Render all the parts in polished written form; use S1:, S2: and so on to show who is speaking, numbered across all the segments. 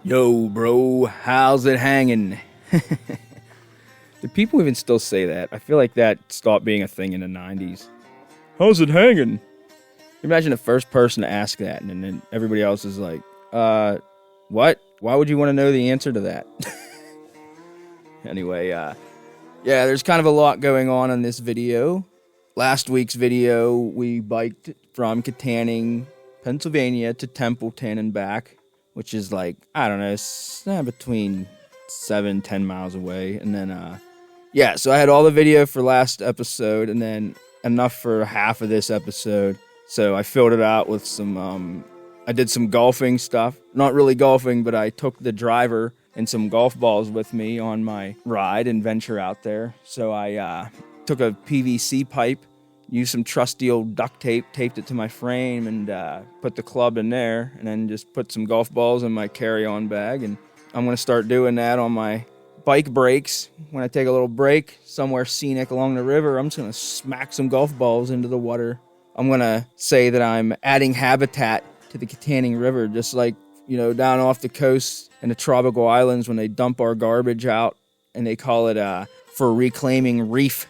S1: Yo, bro, how's it hanging? Do people even still say that? I feel like that stopped being a thing in the 90s. How's it hanging? Imagine the first person to ask that, and then everybody else is like, what? Why would you want to know the answer to that? Anyway, yeah, there's kind of a lot going on in this video. Last week's video, we biked from Katanning, Pennsylvania to Templeton and back, which is like, I don't know, it's between 7-10 miles away. And then, yeah, so I had all the video for last episode and then enough for half of this episode. So I filled it out with some, I did some golfing stuff. Not really golfing, but I took the driver and some golf balls with me on my ride and venture out there. So I took a PVC pipe, used some trusty old duct tape, taped it to my frame, and put the club in there, and then just put some golf balls in my carry-on bag. And I'm going to start doing that on my bike breaks. When I take a little break somewhere scenic along the river, I'm just going to smack some golf balls into the water. I'm going to say that I'm adding habitat to the Katanning River, just like, you know, down off the coast in the tropical islands when they dump our garbage out, and they call it for reclaiming reef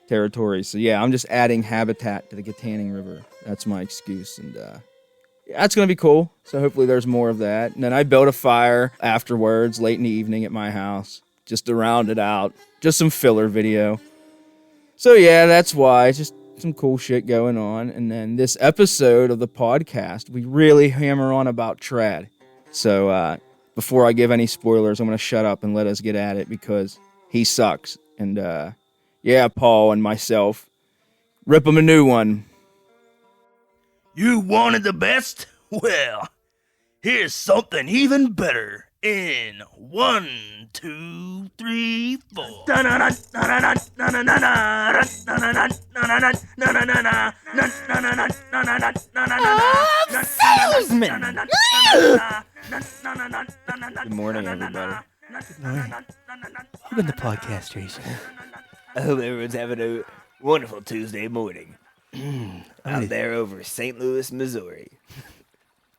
S1: territory. So yeah, I'm just adding habitat to the Katanning River. That's my excuse, and yeah, that's gonna be cool. So hopefully there's more of that. And then I built a fire afterwards, late in the evening at my house, just to round it out. Just some filler video. So yeah, that's why. Just some cool shit going on. And then this episode of the podcast, we really hammer on about Trad. So before I give any spoilers, I'm going to shut up and let us get at it because he sucks. And yeah, Paul and myself, rip him a new one.
S2: You wanted the best? Well, here's something even better in 1, 2, 3, 4.
S3: Salesman!
S1: Good morning, everybody.
S3: Good morning. Welcome to podcast, Jason.
S2: I hope everyone's having a wonderful Tuesday morning out there over St. Louis, Missouri.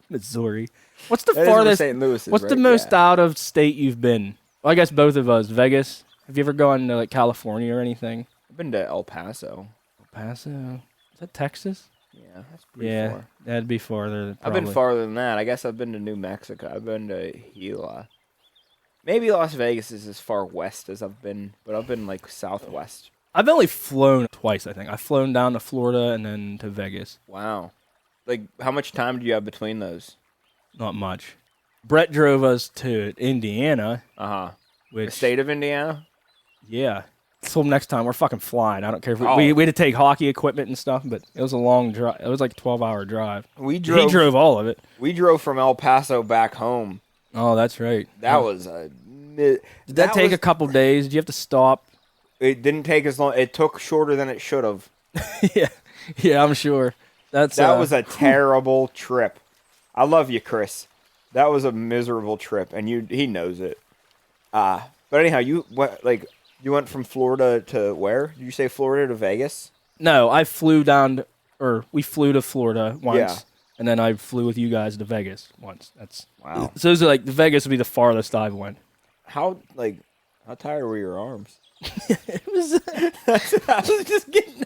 S3: Missouri. What's the
S4: That is where
S3: farthest?
S4: St. Louis is,
S3: What's the
S4: right?
S3: most
S4: Yeah.
S3: out of state you've been? Well, I guess both of us. Vegas. Have you ever gone to like California or anything?
S4: I've been to El Paso.
S3: El Paso. Is that Texas?
S4: Yeah, that's pretty
S3: Yeah,
S4: far.
S3: that'd be farther.
S4: I've been
S3: probably.
S4: farther than that. I guess I've been to New Mexico. I've been to Gila. Maybe Las Vegas is as far west as I've been, but I've been like southwest.
S3: I've only flown twice. I think I've flown down to Florida and then to Vegas.
S4: Wow. Like, how much time do you have between those?
S3: Not much. Brett drove us to Indiana,
S4: Uh-huh. The
S3: which
S4: state of Indiana?
S3: yeah. So next time we're fucking flying. I don't care if
S4: Oh.
S3: we had to take hockey equipment and stuff, but it was a long drive. It was like a 12-hour drive.
S4: We
S3: He
S4: drove,
S3: drove all of it.
S4: we drove from El Paso back home.
S3: Oh, that's right.
S4: That was a... Did
S3: Did that take a couple days? Did you have to stop?
S4: It didn't take as long. It took shorter than it should have.
S3: yeah, I'm sure. That
S4: was a terrible trip. I love you, Chris. That was a miserable trip, and he knows it. But anyhow, you went from Florida to where? Did you say Florida to Vegas?
S3: No, I flew down, or we flew to Florida once,
S4: Yeah.
S3: and then I flew with you guys to Vegas once. That's
S4: Wow.
S3: So those are like the Vegas would be the farthest I've went.
S4: How tired were your arms?
S3: It was.
S4: I was just getting.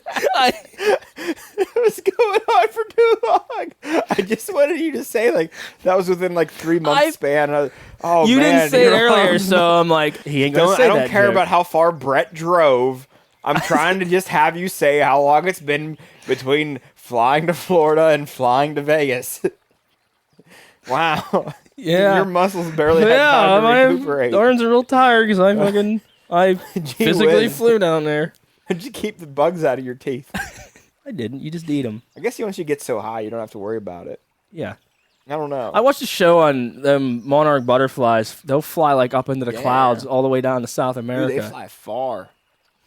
S4: It was going on for too long. I just wanted you to say like that was within like 3 months span. Oh,
S3: you
S4: man,
S3: didn't say it
S4: your
S3: earlier,
S4: arms-
S3: so I'm like, he ain't gonna say
S4: I don't
S3: that
S4: care
S3: joke.
S4: about how far Brett drove. I'm trying to just have you say how long it's been between flying to Florida and flying to Vegas. Wow.
S3: Yeah.
S4: Your muscles barely had time to
S3: my
S4: recuperate.
S3: arms are real tired because I physically
S4: whiz.
S3: flew down there.
S4: How'd you keep the bugs out of your teeth?
S3: I didn't. You just eat them.
S4: I guess once you get so high, you don't have to worry about it.
S3: Yeah.
S4: I don't know.
S3: I watched a show on them monarch butterflies. They'll fly like up into the
S4: Yeah.
S3: clouds all the way down to South
S4: Dude,
S3: America.
S4: they fly far.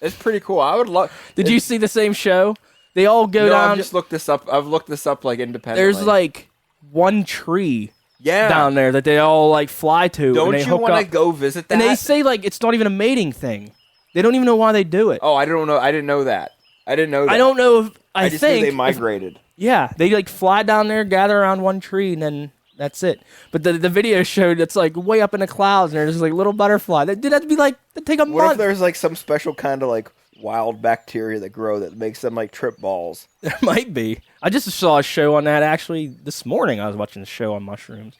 S4: It's pretty cool. I would love.
S3: Did you see the same show? They all go
S4: No,
S3: down.
S4: I've just looked this up. I've looked this up like independently.
S3: There's like one tree
S4: yeah.
S3: down there that they all like fly to.
S4: Don't
S3: and they
S4: you
S3: hook
S4: want to
S3: up.
S4: go visit that?
S3: And they say like it's not even a mating thing. They don't even know why they do it.
S4: Oh, I don't know. I didn't know that. I didn't know that.
S3: I don't know if
S4: I just
S3: think
S4: knew they
S3: if-
S4: migrated.
S3: yeah, they like fly down there, gather around one tree, and then That's it. But the video showed it's like way up in the clouds, and there's like little butterfly. That did have to be like that'd take a
S4: What
S3: month.
S4: if there's like some special kind of like wild bacteria that grow that makes them like trip balls?
S3: There might be. I just saw a show on that actually this morning. I was watching a show on mushrooms.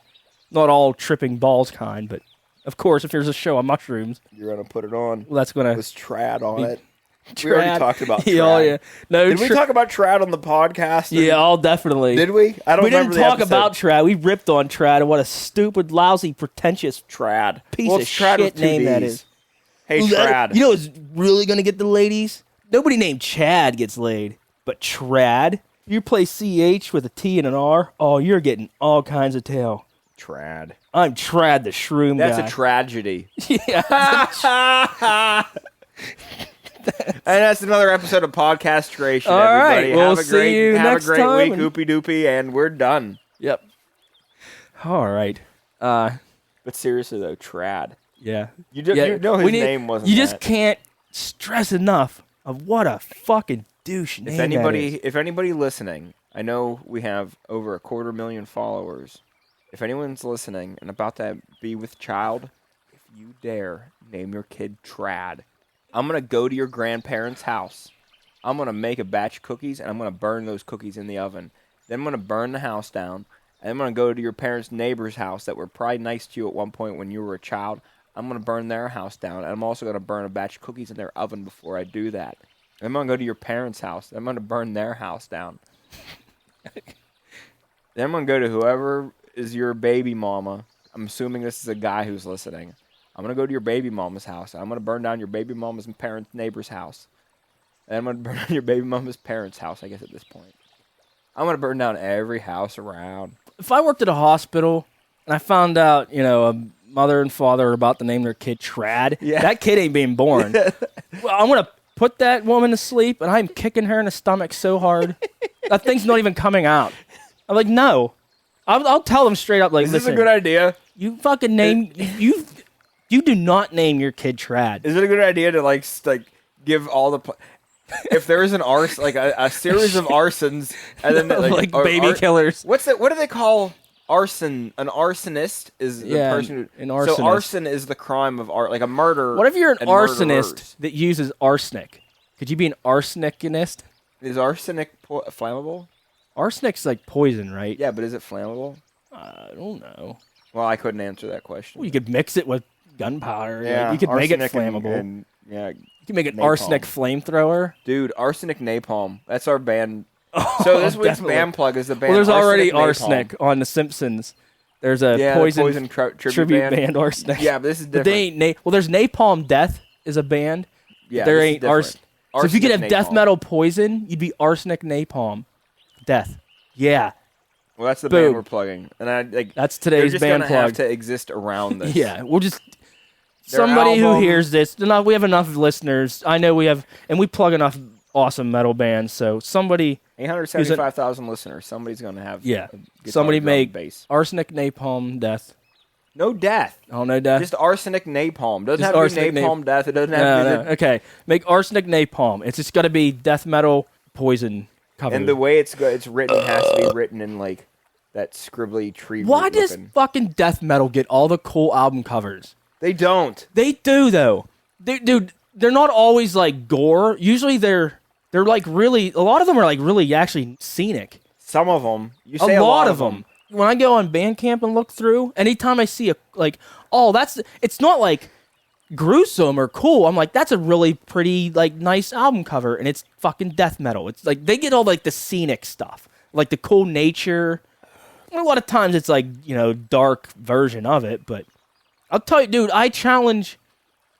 S3: Not all tripping balls kind, but of course, if there's a show on mushrooms,
S4: You're gonna put it on.
S3: well, that's gonna
S4: With trad on it.
S3: trad.
S4: We already talked about trad.
S3: Yeah, oh, yeah. No,
S4: Did we talk about trad on the podcast?
S3: Yeah, all definitely.
S4: Did we? I don't
S3: We didn't
S4: remember the
S3: talk
S4: episode.
S3: about trad. We ripped on trad and what a stupid, lousy, pretentious
S4: trad.
S3: piece
S4: Well,
S3: of
S4: it's trad
S3: shit
S4: with two
S3: name that
S4: Ds.
S3: is.
S4: Hey,
S3: That-
S4: trad.
S3: You know what's really gonna get the ladies? Nobody named Chad gets laid, but trad. You play CH with a T and an R. Oh, you're getting all kinds of tail.
S4: Trad.
S3: I'm Trad the Shroom
S4: That's
S3: guy.
S4: a tragedy.
S3: Yeah.
S4: And that's another episode of Podcast Creation,
S3: All right,
S4: everybody.
S3: we'll
S4: have a great,
S3: see you
S4: have
S3: next
S4: a great
S3: time
S4: week,
S3: and-
S4: oopie doopie, and we're done.
S3: Yep. All right.
S4: But seriously though, trad.
S3: Yeah.
S4: You know his name wasn't
S3: You just
S4: that.
S3: can't stress enough of what a fucking douche name that is.
S4: If anybody listening, I know we have over 250,000 followers. If anyone's listening and about to be with child, if you dare name your kid Trad, I'm gonna go to your grandparents' house. I'm gonna make a batch of cookies and I'm gonna burn those cookies in the oven. Then I'm gonna burn the house down. And I'm gonna go to your parents' neighbor's house that were probably nice to you at one point when you were a child. I'm gonna burn their house down, and I'm also gonna burn a batch of cookies in their oven before I do that. And I'm gonna go to your parents' house. I'm gonna burn their house down. Then I'm gonna go to whoever is your baby mama. I'm assuming this is a guy who's listening. I'm gonna go to your baby mama's house. I'm gonna burn down your baby mama's and parents' neighbor's house. And I'm gonna burn down your baby mama's parents' house, I guess, at this point. I'm gonna burn down every house around.
S3: If I worked at a hospital and I found out, a mother and father are about to name their kid Trad, that kid ain't being born. Well, I'm going to put that woman to sleep, and I'm kicking her in the stomach so hard. That thing's not even coming out. I'm like, no. I'll tell them straight up, like,
S4: Is this
S3: listen,
S4: a good idea?
S3: you fucking name, you do not name your kid Trad.
S4: Is it a good idea to like give all the if there is an arson, like a series of arsons, and then
S3: like baby killers.
S4: What's that? What do they call arson? An arsonist is the person who.
S3: an arsonist.
S4: So arson is the crime of art, like a murder.
S3: What if you're an
S4: and
S3: arsonist
S4: murderers.
S3: that uses arsenic? Could you be an arsenicanist?
S4: Is arsenic flammable?
S3: Arsenic's like poison, right?
S4: Yeah, but is it flammable?
S3: I don't know.
S4: Well, I couldn't answer that question.
S3: Well, you could mix it with gunpowder.
S4: Yeah,
S3: You could make it
S4: arsenic
S3: flammable.
S4: and
S3: You can make an
S4: napalm.
S3: arsenic flamethrower.
S4: Dude, arsenic napalm. That's our band. So this week's
S3: definitely.
S4: band plug is the band.
S3: Well, there's already
S4: Napalm.
S3: arsenic on The Simpsons. There's a
S4: Yeah,
S3: poison,
S4: tribute
S3: band arsenic.
S4: Yeah, but this is
S3: But
S4: different.
S3: they ain't well, there's Napalm Death is a band.
S4: Yeah,
S3: there
S4: this is
S3: ain't
S4: different.
S3: So if you could have
S4: Arsenic
S3: death
S4: napalm.
S3: metal poison, you'd be arsenic napalm. Death. Yeah.
S4: Well, that's the
S3: Boom.
S4: band we're plugging, and I like.
S3: That's
S4: they're
S3: today's
S4: just
S3: band
S4: gonna have
S3: plug.
S4: to exist around this.
S3: Yeah, we'll just
S4: Their
S3: somebody who
S4: album-
S3: hears this. We have enough listeners. I know we have, and we plug enough awesome metal bands. So somebody,
S4: 875,000 listeners. Somebody's gonna have.
S3: yeah,
S4: a guitar,
S3: somebody
S4: drum,
S3: make
S4: bass.
S3: arsenic napalm death.
S4: No death.
S3: Oh no, death.
S4: Just arsenic napalm. Doesn't
S3: Just
S4: have to
S3: arsenic
S4: be napalm death. It doesn't have
S3: No,
S4: to be.
S3: no. Okay, make arsenic napalm. It's just got to be death metal poison cover.
S4: And the way it's written has to be written in like that scribbly tree.
S3: Why
S4: root
S3: does
S4: looking.
S3: fucking death metal get all the cool album covers?
S4: They don't?
S3: They do though. Dude, they're not always like gore. Usually they're like really. A lot of them are like really actually scenic.
S4: Some of them. You say
S3: A lot of them. When I go on Bandcamp and look through, anytime I see it's not like gruesome or cool. I'm like, that's a really pretty, like, nice album cover, and it's fucking death metal. It's like they get all like the scenic stuff, like the cool nature. A lot of times it's like, dark version of it, but I'll tell you, dude, I challenge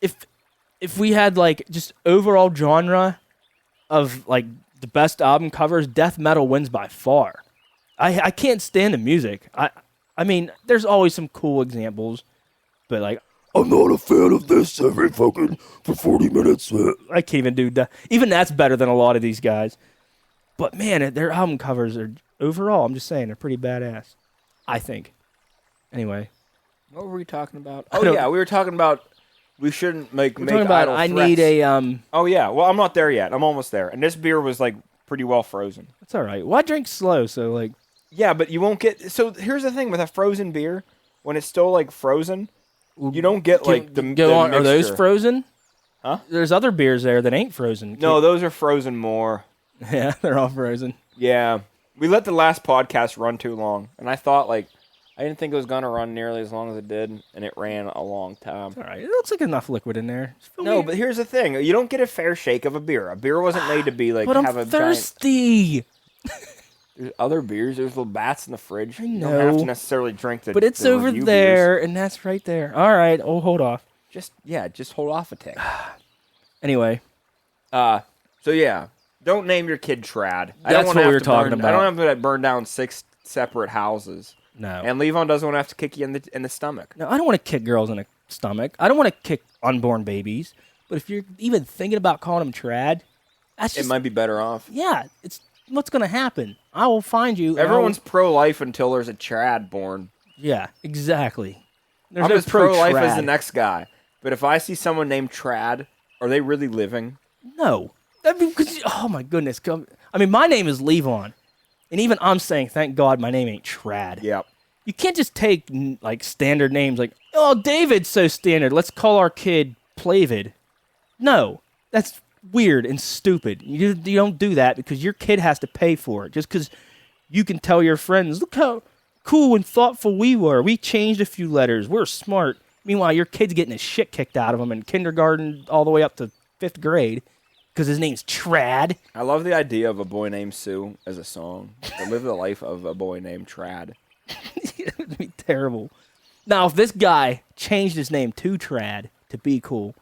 S3: if we had like just overall genre of like the best album covers, death metal wins by far. I can't stand the music. I mean, there's always some cool examples, but like, I'm not a fan of this every fucking for 40 minutes. I can't even do that. Even that's better than a lot of these guys. But man, their album covers are overall, I'm just saying, they're pretty badass. I think. Anyway.
S4: What were we talking about?
S3: I
S4: Oh
S3: don't-
S4: yeah, we were talking about we shouldn't make
S3: We're talking about
S4: idle
S3: I
S4: threats.
S3: need a
S4: Oh yeah, well I'm not there yet. I'm almost there, and this beer was like pretty well frozen.
S3: It's all right. Well, I drink slow, so like
S4: Yeah, but you won't get. So here's the thing with a frozen beer, when it's still like frozen, you don't get like the
S3: Go
S4: the
S3: on. Are those
S4: mixture.
S3: frozen?
S4: Huh?
S3: There's other beers there that ain't frozen.
S4: No, those are frozen more.
S3: Yeah, they're all frozen.
S4: Yeah, we let the last podcast run too long, and I thought like I didn't think it was gonna run nearly as long as it did, and it ran a long time.
S3: All right, it looks like enough liquid in there.
S4: No, but here's the thing: you don't get a fair shake of a beer. A beer wasn't made to be like
S3: but I'm
S4: have a
S3: thirsty.
S4: There's other beers. There's little bats in the fridge.
S3: I
S4: You don't have
S3: know.
S4: to necessarily drink the.
S3: But it's
S4: the
S3: over
S4: review
S3: there,
S4: beers.
S3: and that's right there. All right, oh, hold off.
S4: Just hold off a tick.
S3: Anyway,
S4: So yeah, don't name your kid Trad. I
S3: That's
S4: don't wanna
S3: what
S4: have
S3: we were
S4: to
S3: talking
S4: burn,
S3: about.
S4: I don't have to burn down 6 separate houses.
S3: no.
S4: And Levon doesn't want to have to kick you in the stomach.
S3: No, I don't want to kick girls in the stomach. I don't want to kick unborn babies. But if you're even thinking about calling them trad, that's
S4: It
S3: just
S4: might be better off.
S3: yeah. It's what's gonna happen. I will find you. and
S4: Everyone's pro-life until there's a Trad born.
S3: yeah, exactly. There's
S4: I'm
S3: no
S4: as pro-life as
S3: trad.
S4: the next guy. But if I see someone named Trad, are they really living?
S3: No, I mean, oh my goodness. I mean, my name is Levon, and even I'm saying, thank God, my name ain't trad.
S4: Yep.
S3: You can't just take like standard names like, oh, David's so standard. Let's call our kid Plavid. No, that's weird and stupid. You don't do that because your kid has to pay for it. Just because you can tell your friends, look how cool and thoughtful we were. We changed a few letters. We're smart. Meanwhile, your kid's getting his shit kicked out of him in kindergarten all the way up to 5th grade because his name's Trad.
S4: I love the idea of a boy named Sue as a song. To live the life of a boy named Trad.
S3: It would be terrible. Now, if this guy changed his name to Trad to be cool,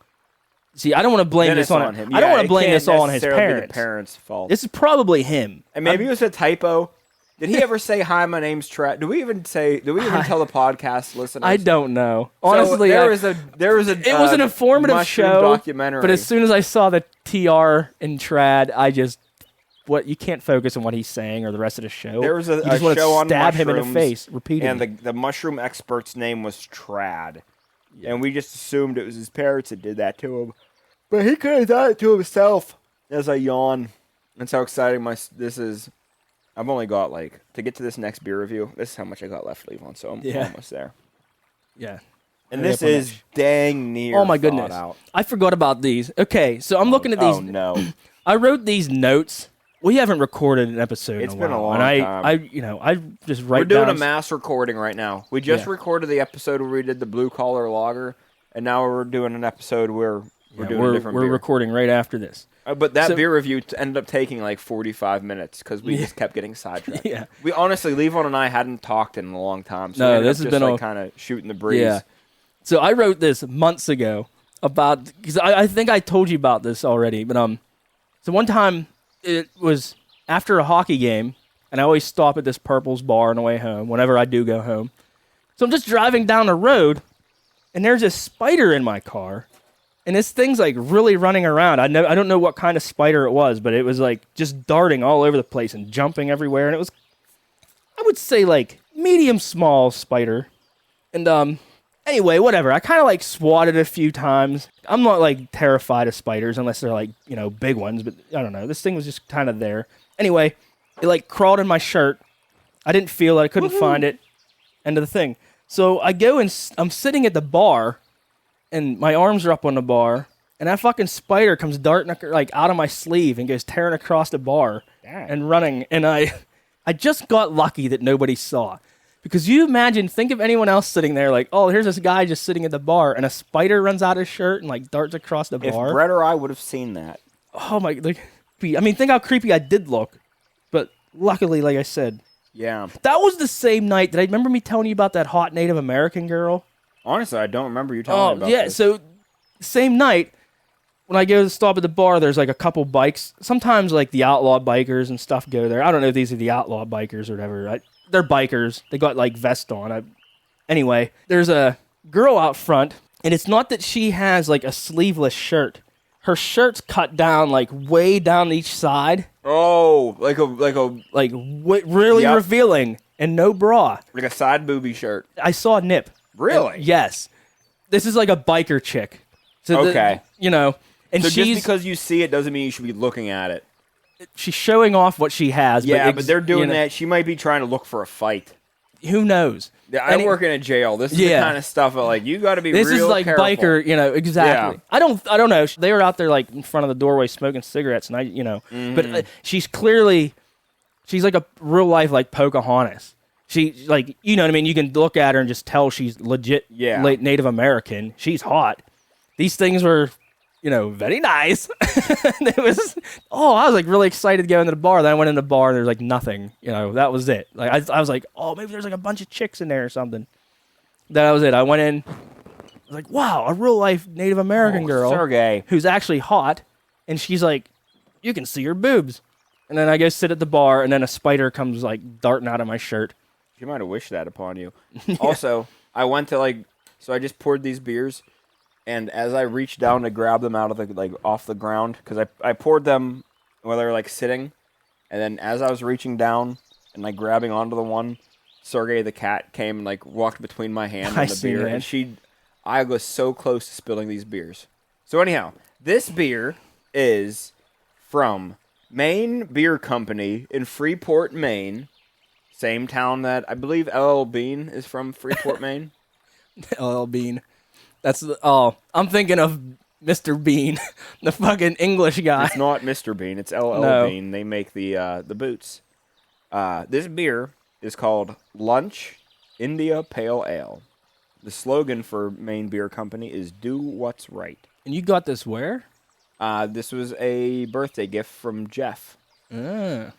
S3: see, I don't want to blame
S4: Then
S3: this
S4: it's
S3: on
S4: him.
S3: I don't
S4: Yeah,
S3: want to
S4: it
S3: blame
S4: can't
S3: this all on his
S4: necessarily be
S3: parents.
S4: the parents' fault.
S3: This is probably him.
S4: And maybe it was a typo. Did he ever say, "Hi, my name's Trad"? Do we even tell the podcast listeners?
S3: I don't know.
S4: So
S3: Honestly,
S4: there
S3: I-
S4: was a
S3: it was an informative
S4: mushroom
S3: show,
S4: documentary.
S3: but as soon as I saw the TR and Trad, I just you can't focus on what he's saying or the rest of the show.
S4: There was
S3: you just
S4: a
S3: want
S4: show
S3: to
S4: on
S3: stab him in the
S4: mushrooms,
S3: face repeatedly.
S4: and the mushroom expert's name was Trad, and we just assumed it was his parents that did that to him, but he could have done it to himself. As I yawn, that's how exciting this is. I've only got to get to this next beer review. This is how much I got left, Levon. So I'm almost there.
S3: yeah.
S4: And
S3: Hurry
S4: this
S3: up on
S4: is dang near.
S3: Oh my
S4: thought
S3: goodness.
S4: out.
S3: I forgot about these. Okay, so I'm looking at these.
S4: Oh no.
S3: I wrote these notes. We haven't recorded an episode
S4: It's
S3: in a
S4: been a
S3: while.
S4: long
S3: and
S4: time.
S3: I just write
S4: We're doing
S3: down
S4: a mass recording right now. We just
S3: Yeah.
S4: recorded the episode where we did the blue collar lager, and now we're doing an episode where we're doing a different
S3: we're
S4: beer.
S3: recording right after this.
S4: But that
S3: So-
S4: beer review ended up taking 45 minutes because we just kept getting sidetracked.
S3: Yeah.
S4: We honestly, Levon and I hadn't talked in a long time. So
S3: No,
S4: we ended
S3: this
S4: up
S3: has
S4: just
S3: been a-
S4: kind of shooting the breeze.
S3: Yeah. So I wrote this months ago about because I think I told you about this already, but so one time it was after a hockey game, and I always stop at this Purple's bar on the way home whenever I do go home. So I'm just driving down the road, and there's a spider in my car, and this thing's really running around. I don't know what kind of spider it was, but it was just darting all over the place and jumping everywhere, and it was, I would say medium small spider, and anyway, whatever. I kind of swatted a few times. I'm not terrified of spiders unless they're big ones, but I don't know. This thing was just kind of there. Anyway, it crawled in my shirt. I didn't feel it. I couldn't find it. End of the thing. So I go and I'm sitting at the bar, and my arms are up on the bar, and that fucking spider comes darting out of my sleeve and goes tearing across the bar and running. And I just got lucky that nobody saw. Because you think of anyone else sitting there oh, here's this guy just sitting at the bar, and a spider runs out of his shirt and darts across the
S4: If
S3: bar.
S4: Brett or I would have seen that.
S3: Oh my, think how creepy I did look. But luckily, like I said,
S4: Yeah.
S3: that was the same night. Did I remember me telling you about that hot Native American girl?
S4: Honestly, I don't remember you telling me about
S3: yeah.
S4: this.
S3: So same night, when I go to stop at the bar, there's a couple bikes. Sometimes the outlaw bikers and stuff go there. I don't know if these are the outlaw bikers or whatever. They're bikers. They got vests on. Anyway, there's a girl out front, and it's not that she has a sleeveless shirt. Her shirt's cut down way down each side,
S4: Oh,
S3: really
S4: Yep.
S3: revealing, and no bra.
S4: like a side booby shirt.
S3: I saw a nip.
S4: Really?
S3: And yes. This is a biker chick. So
S4: Okay.
S3: and
S4: So
S3: she's
S4: just because you see it doesn't mean you should be looking at it.
S3: she's showing off what she has.
S4: Yeah,
S3: but,
S4: but they're doing
S3: you know,
S4: that. She might be trying to look for a fight.
S3: Who knows?
S4: Yeah, I work in a jail. This is the kind of stuff that, like, you got to be real
S3: This is like
S4: careful.
S3: biker, exactly.
S4: Yeah.
S3: I don't know. They were out there like in front of the doorway smoking cigarettes, and but she's like a real life like Pocahontas. She like, you know what I mean? You can look at her and just tell she's legit late Native American. She's hot. These things were, very nice. It was, I was like really excited to go into the bar. Then I went in the bar and there's like nothing. That was it. Like I was like, oh, maybe there's like a bunch of chicks in there or something. That was it. I went in, I was like, wow, a real life Native American girl
S4: Sergey.
S3: who's actually hot, and she's like, you can see her boobs. And then I go sit at the bar, and then a spider comes like darting out of my shirt.
S4: She might have wished that upon you. Also, I went to so I just poured these beers, and as I reached down to grab them out of the off the ground, because I poured them while they were like sitting, and then as I was reaching down and like grabbing onto the one, Sergey the cat came and like walked between my hand and the beer, and I was so close to spilling these beers. So anyhow, this beer is from Maine Beer Company in Freeport, Maine. Same town that I believe LL Bean is from, Freeport, Maine.
S3: LL Bean. I'm thinking of Mr. Bean, the fucking English guy.
S4: It's not Mr. Bean, it's LL
S3: No.
S4: Bean. They make the boots. This beer is called Lunch India Pale Ale. The slogan for Maine Beer Company is "Do What's Right."
S3: And you got this where?
S4: This was a birthday gift from Jeff.
S3: Ah.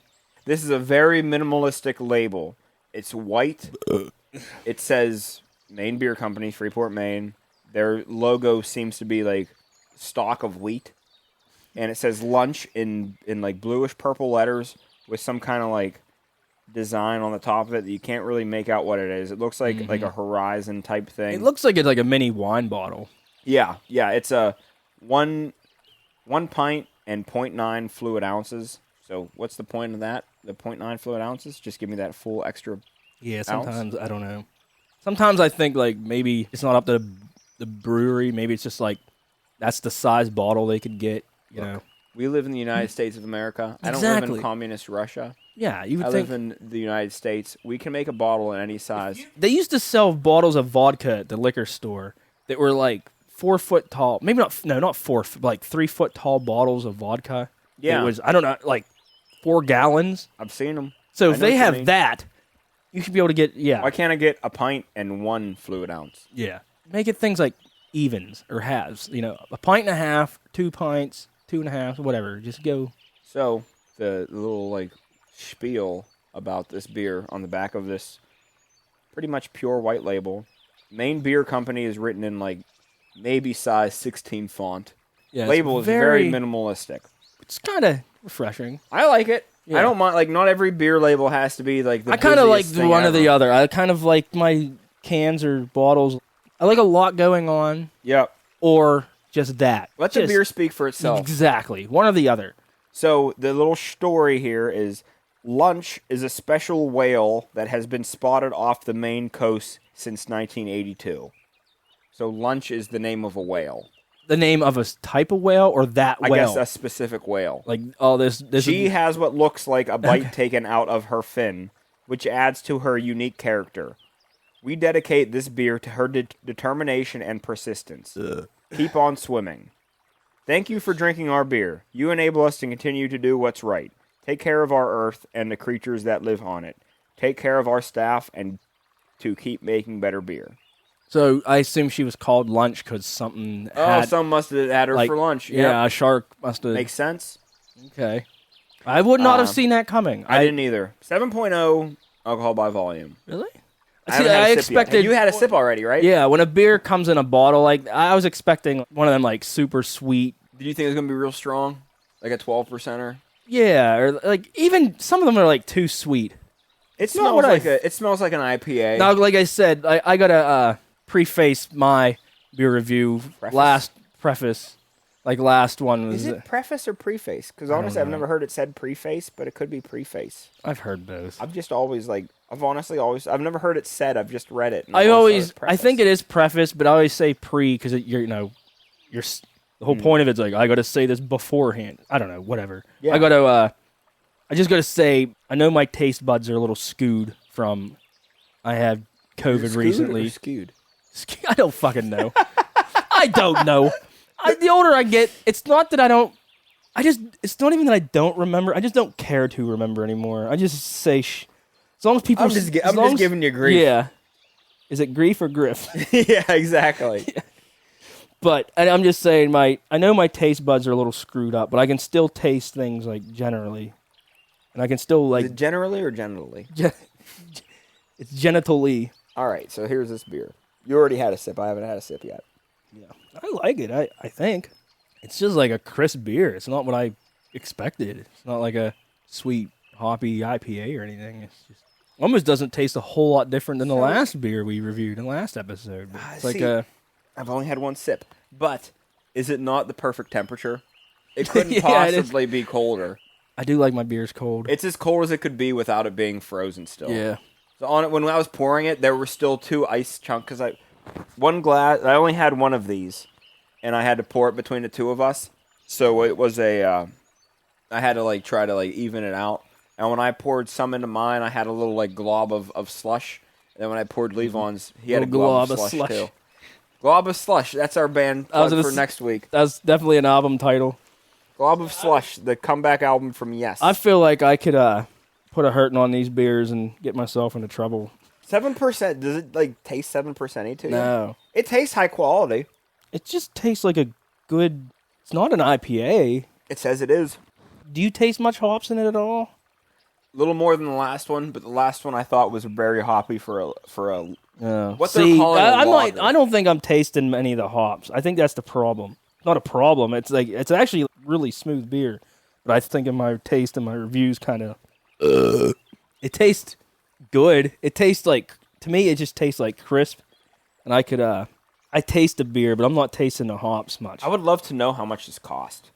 S4: This is a very minimalistic label. It's white. It says Maine Beer Company, Freeport, Maine. Their logo seems to be like stalk of wheat. And it says lunch in like bluish purple letters with some kind of like design on the top of it that you can't really make out what it is. It looks like like a horizon type thing.
S3: It looks like it's like a mini wine bottle.
S4: Yeah. It's a one pint and 0.9 fluid ounces. So what's the point of that? The 0.9 fluid ounces? Just give me that full extra.
S3: Yeah, sometimes I don't know. Sometimes I think like maybe it's not up to the brewery. Maybe it's just like that's the size bottle they could get. You know,
S4: we live in the United States of America. I don't live in communist Russia.
S3: Yeah, you would
S4: I
S3: think.
S4: live in the United States. We can make a bottle in any size.
S3: They used to sell bottles of vodka at the liquor store that were like 4 foot tall. Maybe not. No, not 4. Like 3 foot tall bottles of vodka.
S4: Yeah,
S3: it was. I don't know, like 4 gallons.
S4: I've seen them.
S3: So if they have that, you should be able to get. Yeah.
S4: Why can't I get a pint and 1 fluid ounce?
S3: Yeah. Make it things like evens or halves. You know, a pint and a half, 2 pints, 2.5, whatever. Just go.
S4: So the little like spiel about this beer on the back of this pretty much pure white label. Maine Beer Company is written in like maybe size 16 font.
S3: Yeah,
S4: Label is very minimalistic.
S3: It's kind of refreshing.
S4: I like it.
S3: Yeah.
S4: I don't mind. Like, not every beer label has to be like the
S3: I kind of like
S4: busiest thing
S3: one or
S4: ever.
S3: the other. I kind of like my cans or bottles. I like a lot going on,
S4: Yep.
S3: or just that.
S4: Let the
S3: Just-
S4: beer speak for itself.
S3: Exactly. One or the other.
S4: So the little story here is Lunch is a special whale that has been spotted off the Maine coast since 1982. So Lunch is the name of a whale.
S3: The name of a type of whale or that whale?
S4: I guess a specific whale.
S3: Like, oh, this
S4: She
S3: is...
S4: has what looks like a bite taken out of her fin, which adds to her unique character. We dedicate this beer to her determination and persistence. Keep on swimming. Thank you for drinking our beer. You enable us to continue to do what's right. Take care of our earth and the creatures that live on it. Take care of our staff and to keep making better beer.
S3: So I assume she was called Lunch because something had...
S4: Some must have had her
S3: like,
S4: for lunch.
S3: Yeah,
S4: Yep.
S3: a shark must have...
S4: Makes sense.
S3: Okay. I would not have seen that coming.
S4: I didn't either. 7.0 alcohol by volume.
S3: Really?
S4: I haven't had a sip yet.
S3: expected...
S4: You had a sip already, right?
S3: Yeah, when a beer comes in a bottle, like, I was expecting one of them, like, super sweet...
S4: Did you think it was going to be real strong? Like a 12%er?
S3: Yeah, or, like, even some of them are, like, too sweet.
S4: It
S3: not
S4: smells
S3: what
S4: like it smells like an IPA.
S3: Now, like I said, I got to preface my beer review.
S4: Preface?
S3: Last one was...
S4: Is it preface or preface? Because honestly, I've never heard it said preface, but it could be preface.
S3: I've heard both.
S4: I've just always I've never heard it said. I've just read it. And
S3: I think it is preface, but I always say pre because the whole point of it's like I got to say this beforehand. I don't know, whatever.
S4: Yeah.
S3: I got to I just gotta say, I know my taste buds are a little skewed from I had COVID recently.
S4: Skewed.
S3: I don't fucking know. I don't know. The older I get, it's not that I don't. It's not even that I don't remember. I just don't care to remember anymore. I just say, as long as people.
S4: I'm just giving you grief.
S3: Yeah. Is it grief or griff?
S4: Yeah, exactly.
S3: But I'm just saying, I know my taste buds are a little screwed up, but I can still taste things like generally, and I can still like.
S4: Is it generally or genitally?
S3: It's genitally.
S4: All right, so here's this beer. You already had a sip. I haven't had a sip yet.
S3: Yeah, I like it. I think it's just like a crisp beer. It's not what I expected. It's not like a sweet hoppy IPA or anything. It's just almost doesn't taste a whole lot different than the last beer we reviewed in the last episode. It's like a.
S4: I've only had one sip, but is it not the perfect temperature? It couldn't
S3: Yeah,
S4: possibly be colder.
S3: I do like my beers cold.
S4: It's as cold as it could be without it being frozen still.
S3: Yeah.
S4: So on it, when I was pouring it, there were still 2 ice chunks. Because one glass, I only had one of these, and I had to pour it between the 2 of us. So it was I had to try to even it out. And when I poured some into mine, I had a little glob of slush. And then when I poured Levon's, he had a glob of slush too. Glob of Slush. That's our band plug for next week.
S3: That's definitely an album title.
S4: Glob of Slush, the comeback album from Yes.
S3: I feel like I could put a hurting on these beers and get myself into trouble.
S4: 7%. Does it taste 7% to you?
S3: No.
S4: It tastes high quality.
S3: It just tastes like a good. It's not an IPA.
S4: It says it is.
S3: Do you taste much hops in it at all?
S4: A little more than the last one, but the last one I thought was very hoppy for a what they're calling a lager.
S3: I don't think I'm tasting any of the hops. I think that's the problem. Not a problem. It's it's actually really smooth beer, but I think in my taste and my reviews kind of. It tastes good. It tastes to me. It just tastes like crisp, and I could I taste the beer, but I'm not tasting the hops much.
S4: I would love to know how much this cost.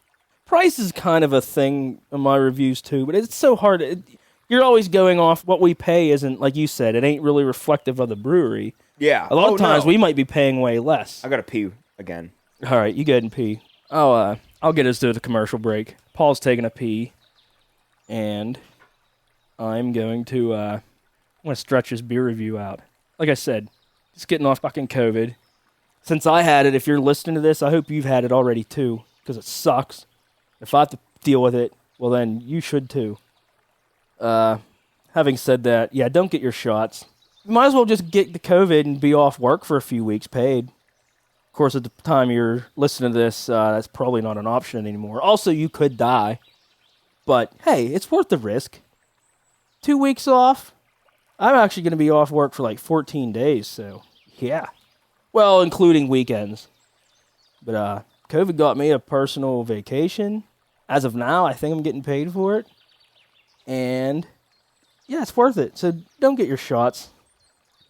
S3: Price is kind of a thing in my reviews too, but it's so hard. You're always going off what we pay isn't, like you said, it ain't really reflective of the brewery.
S4: Yeah.
S3: A lot of times we might be paying way less.
S4: I gotta pee again.
S3: All right, you go ahead and pee. I'll get us to the commercial break. Paul's taking a pee, and I'm going to stretch his beer review out. Like I said, just getting off fucking COVID. Since I had it, if you're listening to this, I hope you've had it already too, because it sucks. If I have to deal with it, well then you should too. Having said that, yeah, don't get your shots. You might as well just get the COVID and be off work for a few weeks paid. Of course, at the time you're listening to this, that's probably not an option anymore. Also, you could die. But, hey, it's worth the risk. 2 weeks off. I'm actually going to be off work for 14 days, so, yeah. Well, including weekends. But, COVID got me a personal vacation. As of now, I think I'm getting paid for it. And, yeah, it's worth it. So, don't get your shots.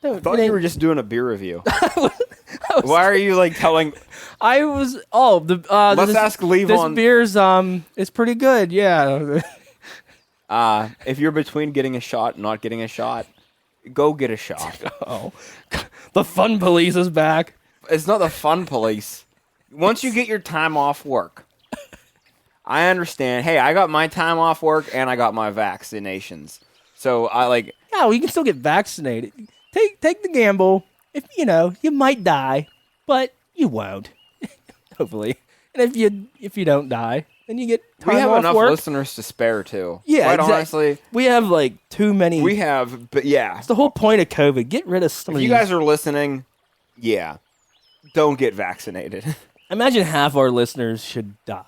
S4: I thought you were just doing a beer review. Why are you telling?
S3: I was.
S4: Let's ask Levon.
S3: This beer's it's pretty good. Yeah.
S4: If you're between getting a shot and not getting a shot, go get a shot.
S3: Oh, the fun police is back.
S4: It's not the fun police. Once you get your time off work, I understand. Hey, I got my time off work and I got my vaccinations. So Yeah,
S3: well, you can still get vaccinated. Take the gamble. If you might die, but you won't. Hopefully. And if you don't die, then you get time
S4: we have
S3: off
S4: enough
S3: work.
S4: listeners to spare too.
S3: Yeah,
S4: quite honestly,
S3: we have too many.
S4: We have, but yeah,
S3: it's the whole point of COVID. Get rid of some.
S4: If you guys are listening, yeah, don't get vaccinated.
S3: Imagine half our listeners should die.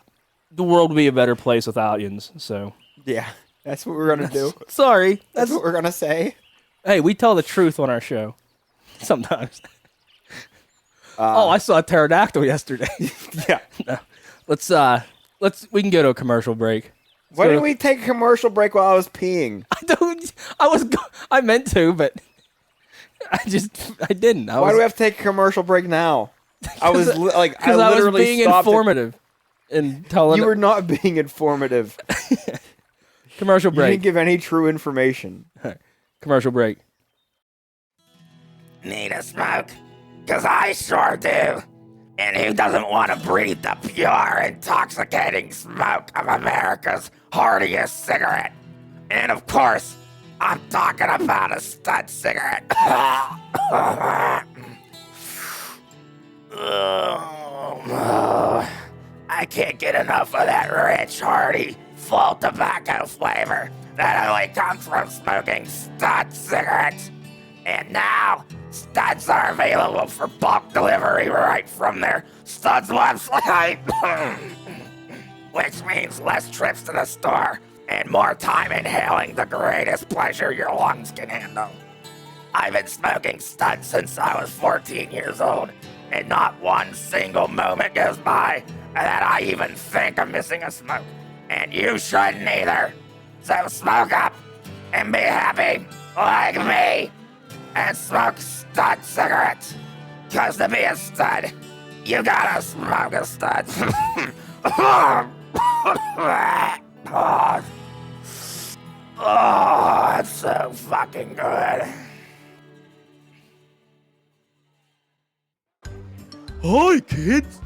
S3: The world would be a better place without yins. So
S4: yeah, that's what we're gonna do.
S3: Sorry,
S4: that's what we're gonna say.
S3: Hey, we tell the truth on our show. Sometimes. I saw a pterodactyl yesterday.
S4: Yeah.
S3: No. We can go to a commercial break.
S4: Why didn't we take a commercial break while I was peeing?
S3: I meant to, but I didn't.
S4: Why do we have to take a commercial break now? I was I
S3: was being informative and telling.
S4: You were not being informative.
S3: Commercial break.
S4: You didn't give any true information.
S3: Commercial break.
S2: Need a smoke? 'Cause I sure do. And who doesn't want to breathe the pure, intoxicating smoke of America's hardiest cigarette? And of course, I'm talking about a stud cigarette. I can't get enough of that rich, hearty, full tobacco flavor that only comes from smoking stud cigarettes. And now, studs are available for bulk delivery right from their Studs website. Which means less trips to the store and more time inhaling the greatest pleasure your lungs can handle. I've been smoking studs since I was 14 years old, and not one single moment goes by that I even think of missing a smoke. And you shouldn't either. So smoke up and be happy like me and smoke stud cigarettes. 'Cause to be a stud, you gotta smoke a stud. Oh, it's so fucking good.
S5: Hi, kids!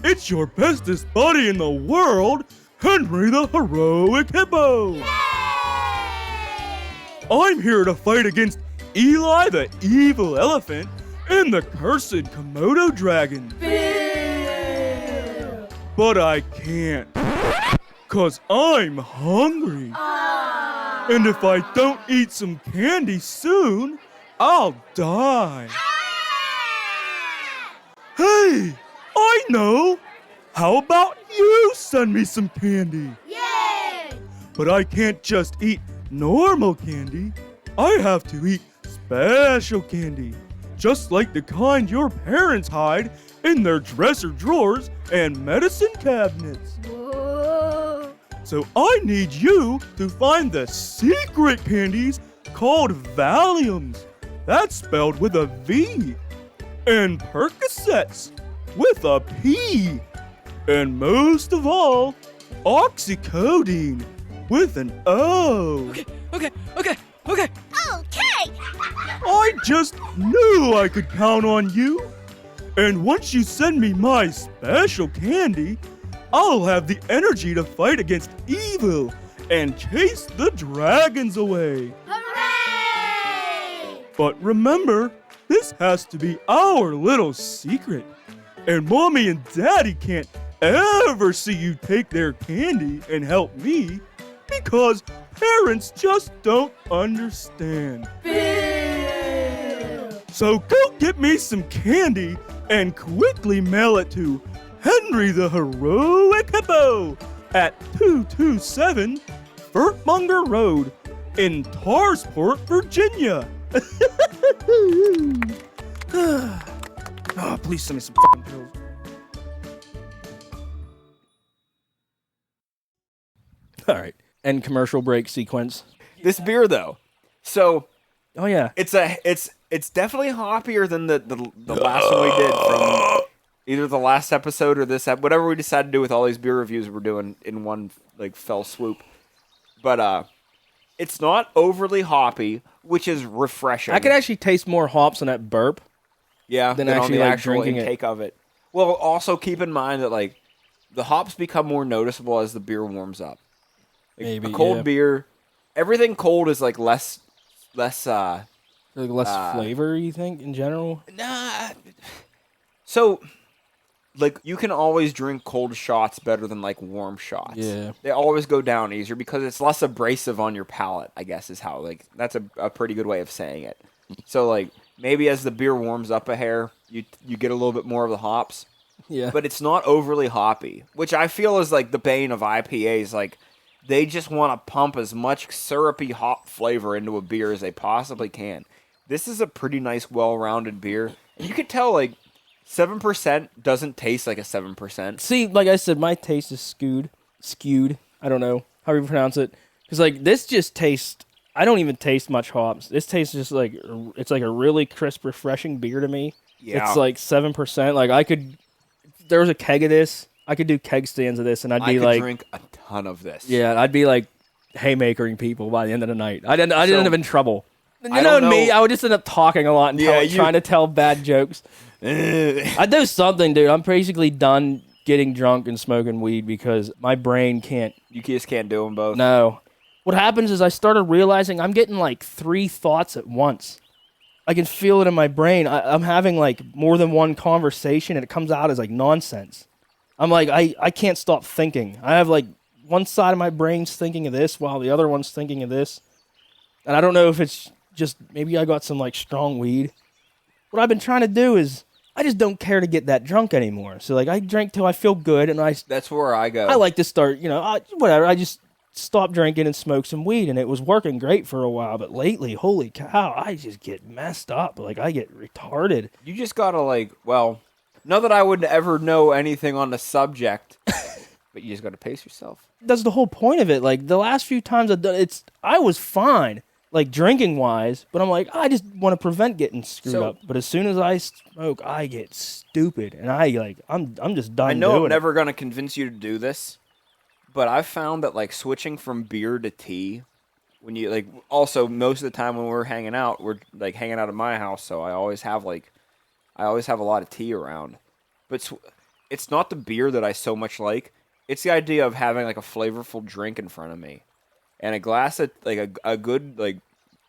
S5: It's your bestest buddy in the world, Henry the Heroic Hippo! I'm here to fight against Eli the Evil Elephant and the cursed Komodo Dragon. But I can't, 'cause I'm hungry. And if I don't eat some candy soon, I'll die. Hey, I know! How about you send me some candy?
S6: Yay!
S5: But I can't just eat normal candy. I have to eat special candy, just like the kind your parents hide in their dresser drawers and medicine cabinets.
S6: Whoa.
S5: So I need you to find the secret candies called Valiums. That's spelled with a V. And Percocets with a P. And most of all, oxycodone with an O.
S3: Okay.
S6: Okay!
S5: I just knew I could count on you. And once you send me my special candy, I'll have the energy to fight against evil and chase the dragons away.
S6: Hooray!
S5: But remember, this has to be our little secret. And Mommy and Daddy can't ever see you take their candy and help me because parents just don't understand. So go get me some candy and quickly mail it to Henry the Heroic Hippo at 227 Furtmonger Road in Tarsport, Virginia.
S3: Oh, please send me some fucking pills. All right. End commercial break sequence.
S4: This beer though, so
S3: Oh yeah.
S4: it's definitely hoppier than the last one we did from either the last episode or this whatever we decided to do with all these beer reviews we're doing in one like fell swoop. But it's not overly hoppy, which is refreshing.
S3: I could actually taste more hops in that burp.
S4: Yeah,
S3: than
S4: than on
S3: actually,
S4: the
S3: like,
S4: actual
S3: drinking it.
S4: intake of it. Well, also keep in mind that like the hops become more noticeable as the beer warms up. Like,
S3: Maybe,
S4: a cold
S3: yeah.
S4: beer, everything cold is like less.
S3: Like less flavor, you think, in general?
S4: Nah. So, like you can always drink cold shots better than like warm shots.
S3: Yeah.
S4: They always go down easier because it's less abrasive on your palate. I guess is how like that's a pretty good way of saying it. So like maybe as the beer warms up a hair, you get a little bit more of the hops.
S3: Yeah.
S4: But it's not overly hoppy, which I feel is like the bane of IPAs. Like they just want to pump as much syrupy hop flavor into a beer as they possibly can. This is a pretty nice, well-rounded beer. You can tell like 7% doesn't taste like a 7%.
S3: See, like I said, my taste is skewed. I don't know how you pronounce it. Because like this just tastes. I don't even taste much hops. This tastes just like it's like a really crisp, refreshing beer to me.
S4: Yeah.
S3: It's like 7%. Like I could. If there was a keg of this. I could do keg stands of this, and I'd be
S4: I could
S3: like,
S4: drink a ton of this.
S3: yeah, I'd be like haymakering people by the end of the night. I didn't end up in trouble. You
S4: I
S3: know
S4: don't
S3: me,
S4: know-
S3: I would just end up talking a lot and
S4: Yeah,
S3: trying to tell bad jokes. I do something, dude. I'm basically done getting drunk and smoking weed because my brain can't.
S4: You just can't do them both.
S3: No. what happens is I started realizing I'm getting like 3 thoughts at once. I can feel it in my brain. I'm having like more than one conversation, and it comes out as like nonsense. I'm like, I can't stop thinking. I have like one side of my brain's thinking of this while the other one's thinking of this. And I don't know if it's just maybe I got some like strong weed. What I've been trying to do is I just don't care to get that drunk anymore. So like I drink till I feel good, and
S4: That's where I go.
S3: I like to start, whatever. I just stop drinking and smoke some weed, and it was working great for a while. But lately, holy cow, I just get messed up. Like I get retarded.
S4: You just gotta not that I would ever know anything on the subject, but you just gotta pace yourself.
S3: That's the whole point of it. Like the last few times I've done it, I was fine, like drinking wise, but I'm like, I just want to prevent getting screwed up. But as soon as I smoke, I get stupid, and I'm just done.
S4: I know
S3: doing
S4: I'm never gonna convince you to do this, but I've found that like switching from beer to tea, when you like, also most of the time when we're hanging out like hanging out at my house, so I always have a lot of tea around. But it's not the beer that I so much like. It's the idea of having like a flavorful drink in front of me, and a glass of like a good like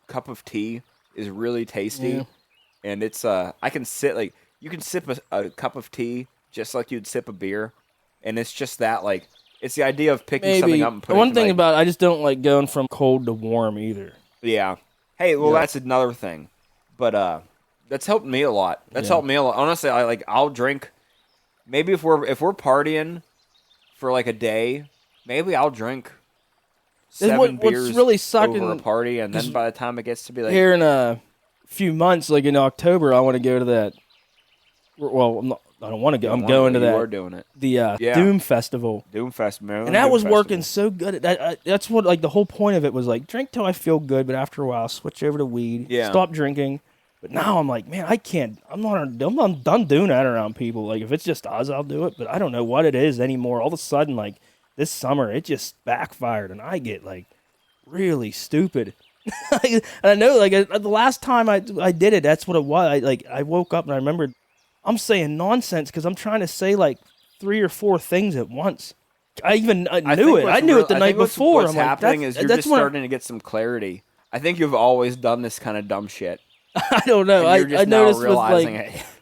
S4: cup of tea is really tasty.
S3: Yeah.
S4: And it's I can sit like you can sip a cup of tea just like you'd sip a beer, and it's just that like it's the idea of picking something up and putting.
S3: One thing about I just don't like going from cold to warm either.
S4: Yeah. Hey, well that's another thing, but that's helped me a lot. Helped me a lot. Honestly, I'll drink. Maybe if we're partying for like a day, maybe I'll drink 7 beers
S3: what's really sucking
S4: over a party, and then by the time it gets to be like
S3: here in a few months, like in October, I want to go to that. Well, I don't want to go. I'm going to that.
S4: You are doing it.
S3: The Doom Festival.
S4: Doom Fest, man.
S3: And that was working so good. That's what like the whole point of it was like drink till I feel good, but after a while switch over to weed.
S4: Yeah.
S3: Stop drinking. But now I'm like, man, I can't. I'm done doing that around people. Like if it's just us, I'll do it. But I don't know what it is anymore. All of a sudden, like this summer, it just backfired, and I get like really stupid. And I know, like the last time I did it, that's what it was. I woke up and I remembered I'm saying nonsense because I'm trying to say like 3 or 4 things at once. I knew it. I knew it the night before.
S4: What's happening is you're just starting to get some clarity. I think you've always done this kind of dumb shit.
S3: I don't know. I noticed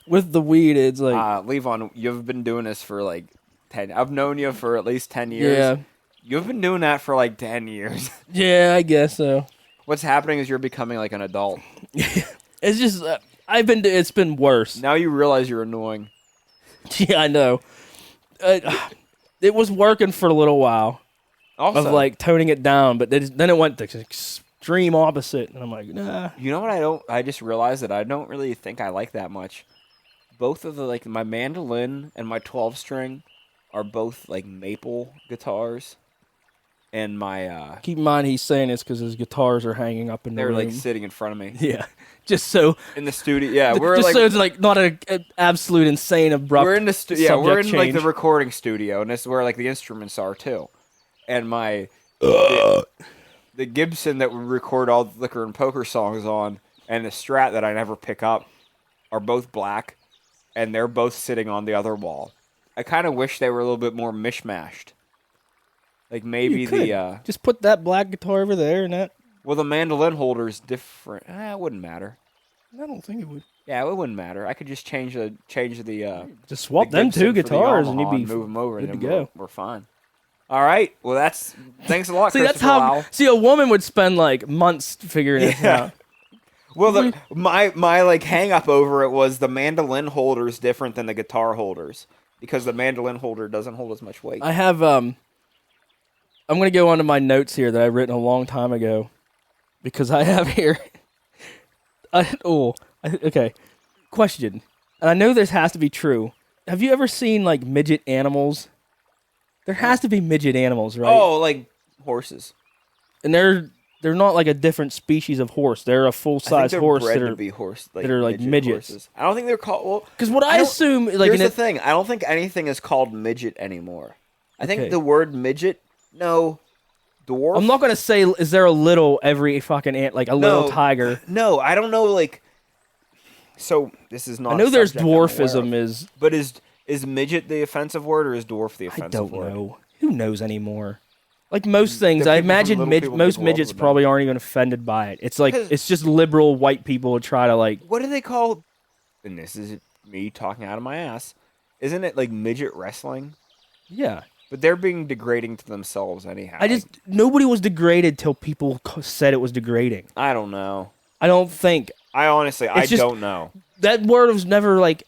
S3: with the weed, it's like
S4: Levon, you've been doing this for like 10. I've known you for at least 10 years.
S3: Yeah.
S4: You've been doing that for like 10 years.
S3: Yeah, I guess so.
S4: What's happening is you're becoming like an adult.
S3: It's just it's been worse.
S4: Now you realize you're annoying.
S3: Yeah, I know. It was working for a little while.
S4: Also,
S3: of like toning it down, but then it went the extreme opposite, and I'm like, nah.
S4: You know what? I just realized that I don't really think I like that much. Both of my mandolin and my 12-string are both like maple guitars, and my
S3: keep in mind he's saying this because his guitars are hanging up in the room.
S4: They're like sitting in front of me.
S3: Yeah, just so
S4: in the studio. Yeah,
S3: we're just so it's like not an absolute insane abrupt.
S4: We're in the we're in
S3: change.
S4: Like the recording studio, and this is where like the instruments are too, and my. The Gibson that we record all the Liquor and Poker songs on, and the Strat that I never pick up, are both black, and they're both sitting on the other wall. I kind of wish they were a little bit more mishmashed. Like maybe
S3: just put that black guitar over there and that.
S4: Well, the mandolin holder's different. It wouldn't matter.
S3: I don't think it would.
S4: Yeah, it wouldn't matter. I could just change the
S3: just swap
S4: the
S3: them 2
S4: Gibson for the
S3: guitars
S4: Yamaha
S3: and you'd be
S4: move them over,
S3: good
S4: and
S3: to
S4: then
S3: go.
S4: We're fine. All right. Well, thanks a lot,
S3: See,
S4: Christopher
S3: that's how.
S4: Lau.
S3: See, a woman would spend like months figuring this out.
S4: Well, my like hang up over it was the mandolin holder is different than the guitar holders because the mandolin holder doesn't hold as much weight.
S3: I have I'm going to go on to my notes here that I've written a long time ago because I have here. Okay. Question. And I know this has to be true. Have you ever seen like midget animals? There has to be midget animals, right?
S4: Oh, like horses.
S3: And they're not like a different species of horse. They're a full-size horse
S4: bred
S3: that are
S4: to be horse,
S3: that are like midgets.
S4: Horses. I don't think they're called. Well,
S3: because what I assume, like,
S4: here's the thing: I don't think anything is called midget anymore. I think the word midget, no, dwarf.
S3: I'm not gonna say is there a little every fucking ant like a little tiger.
S4: No, I don't know. Like, so this is not.
S3: I know there's dwarfism
S4: but is midget the offensive word or is dwarf the offensive word?
S3: I don't know. Who knows anymore? Like most things,
S4: The
S3: I
S4: people from
S3: imagine
S4: Little People
S3: most
S4: Big World
S3: midgets
S4: would know.
S3: probably aren't even offended by it. It's like it's just liberal white people who try to like.
S4: What do they call? And this is me talking out of my ass. Isn't it like midget wrestling?
S3: Yeah,
S4: But they're being degrading to themselves anyhow.
S3: I just nobody was degraded till people said it was degrading.
S4: I don't know.
S3: I don't think
S4: I honestly, I
S3: just-
S4: don't know.
S3: that word was never like.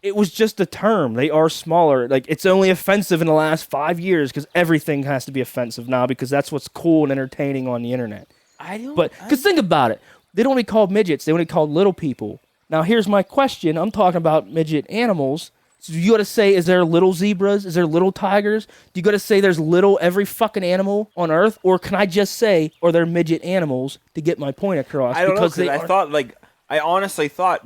S3: It was just a term. They are smaller. Like it's only offensive in the last 5 years because everything has to be offensive now because that's what's cool and entertaining on the internet.
S4: I don't.
S3: But because think about it, they don't want to be called midgets. They want to be called little people. Now here's my question. I'm talking about midget animals. So you got to say, is there little zebras? Is there little tigers? Do you got to say there's little every fucking animal on Earth, or can I just say, are there midget animals to get my point across?
S4: I don't know
S3: because
S4: because
S3: they
S4: I
S3: are-
S4: thought I honestly thought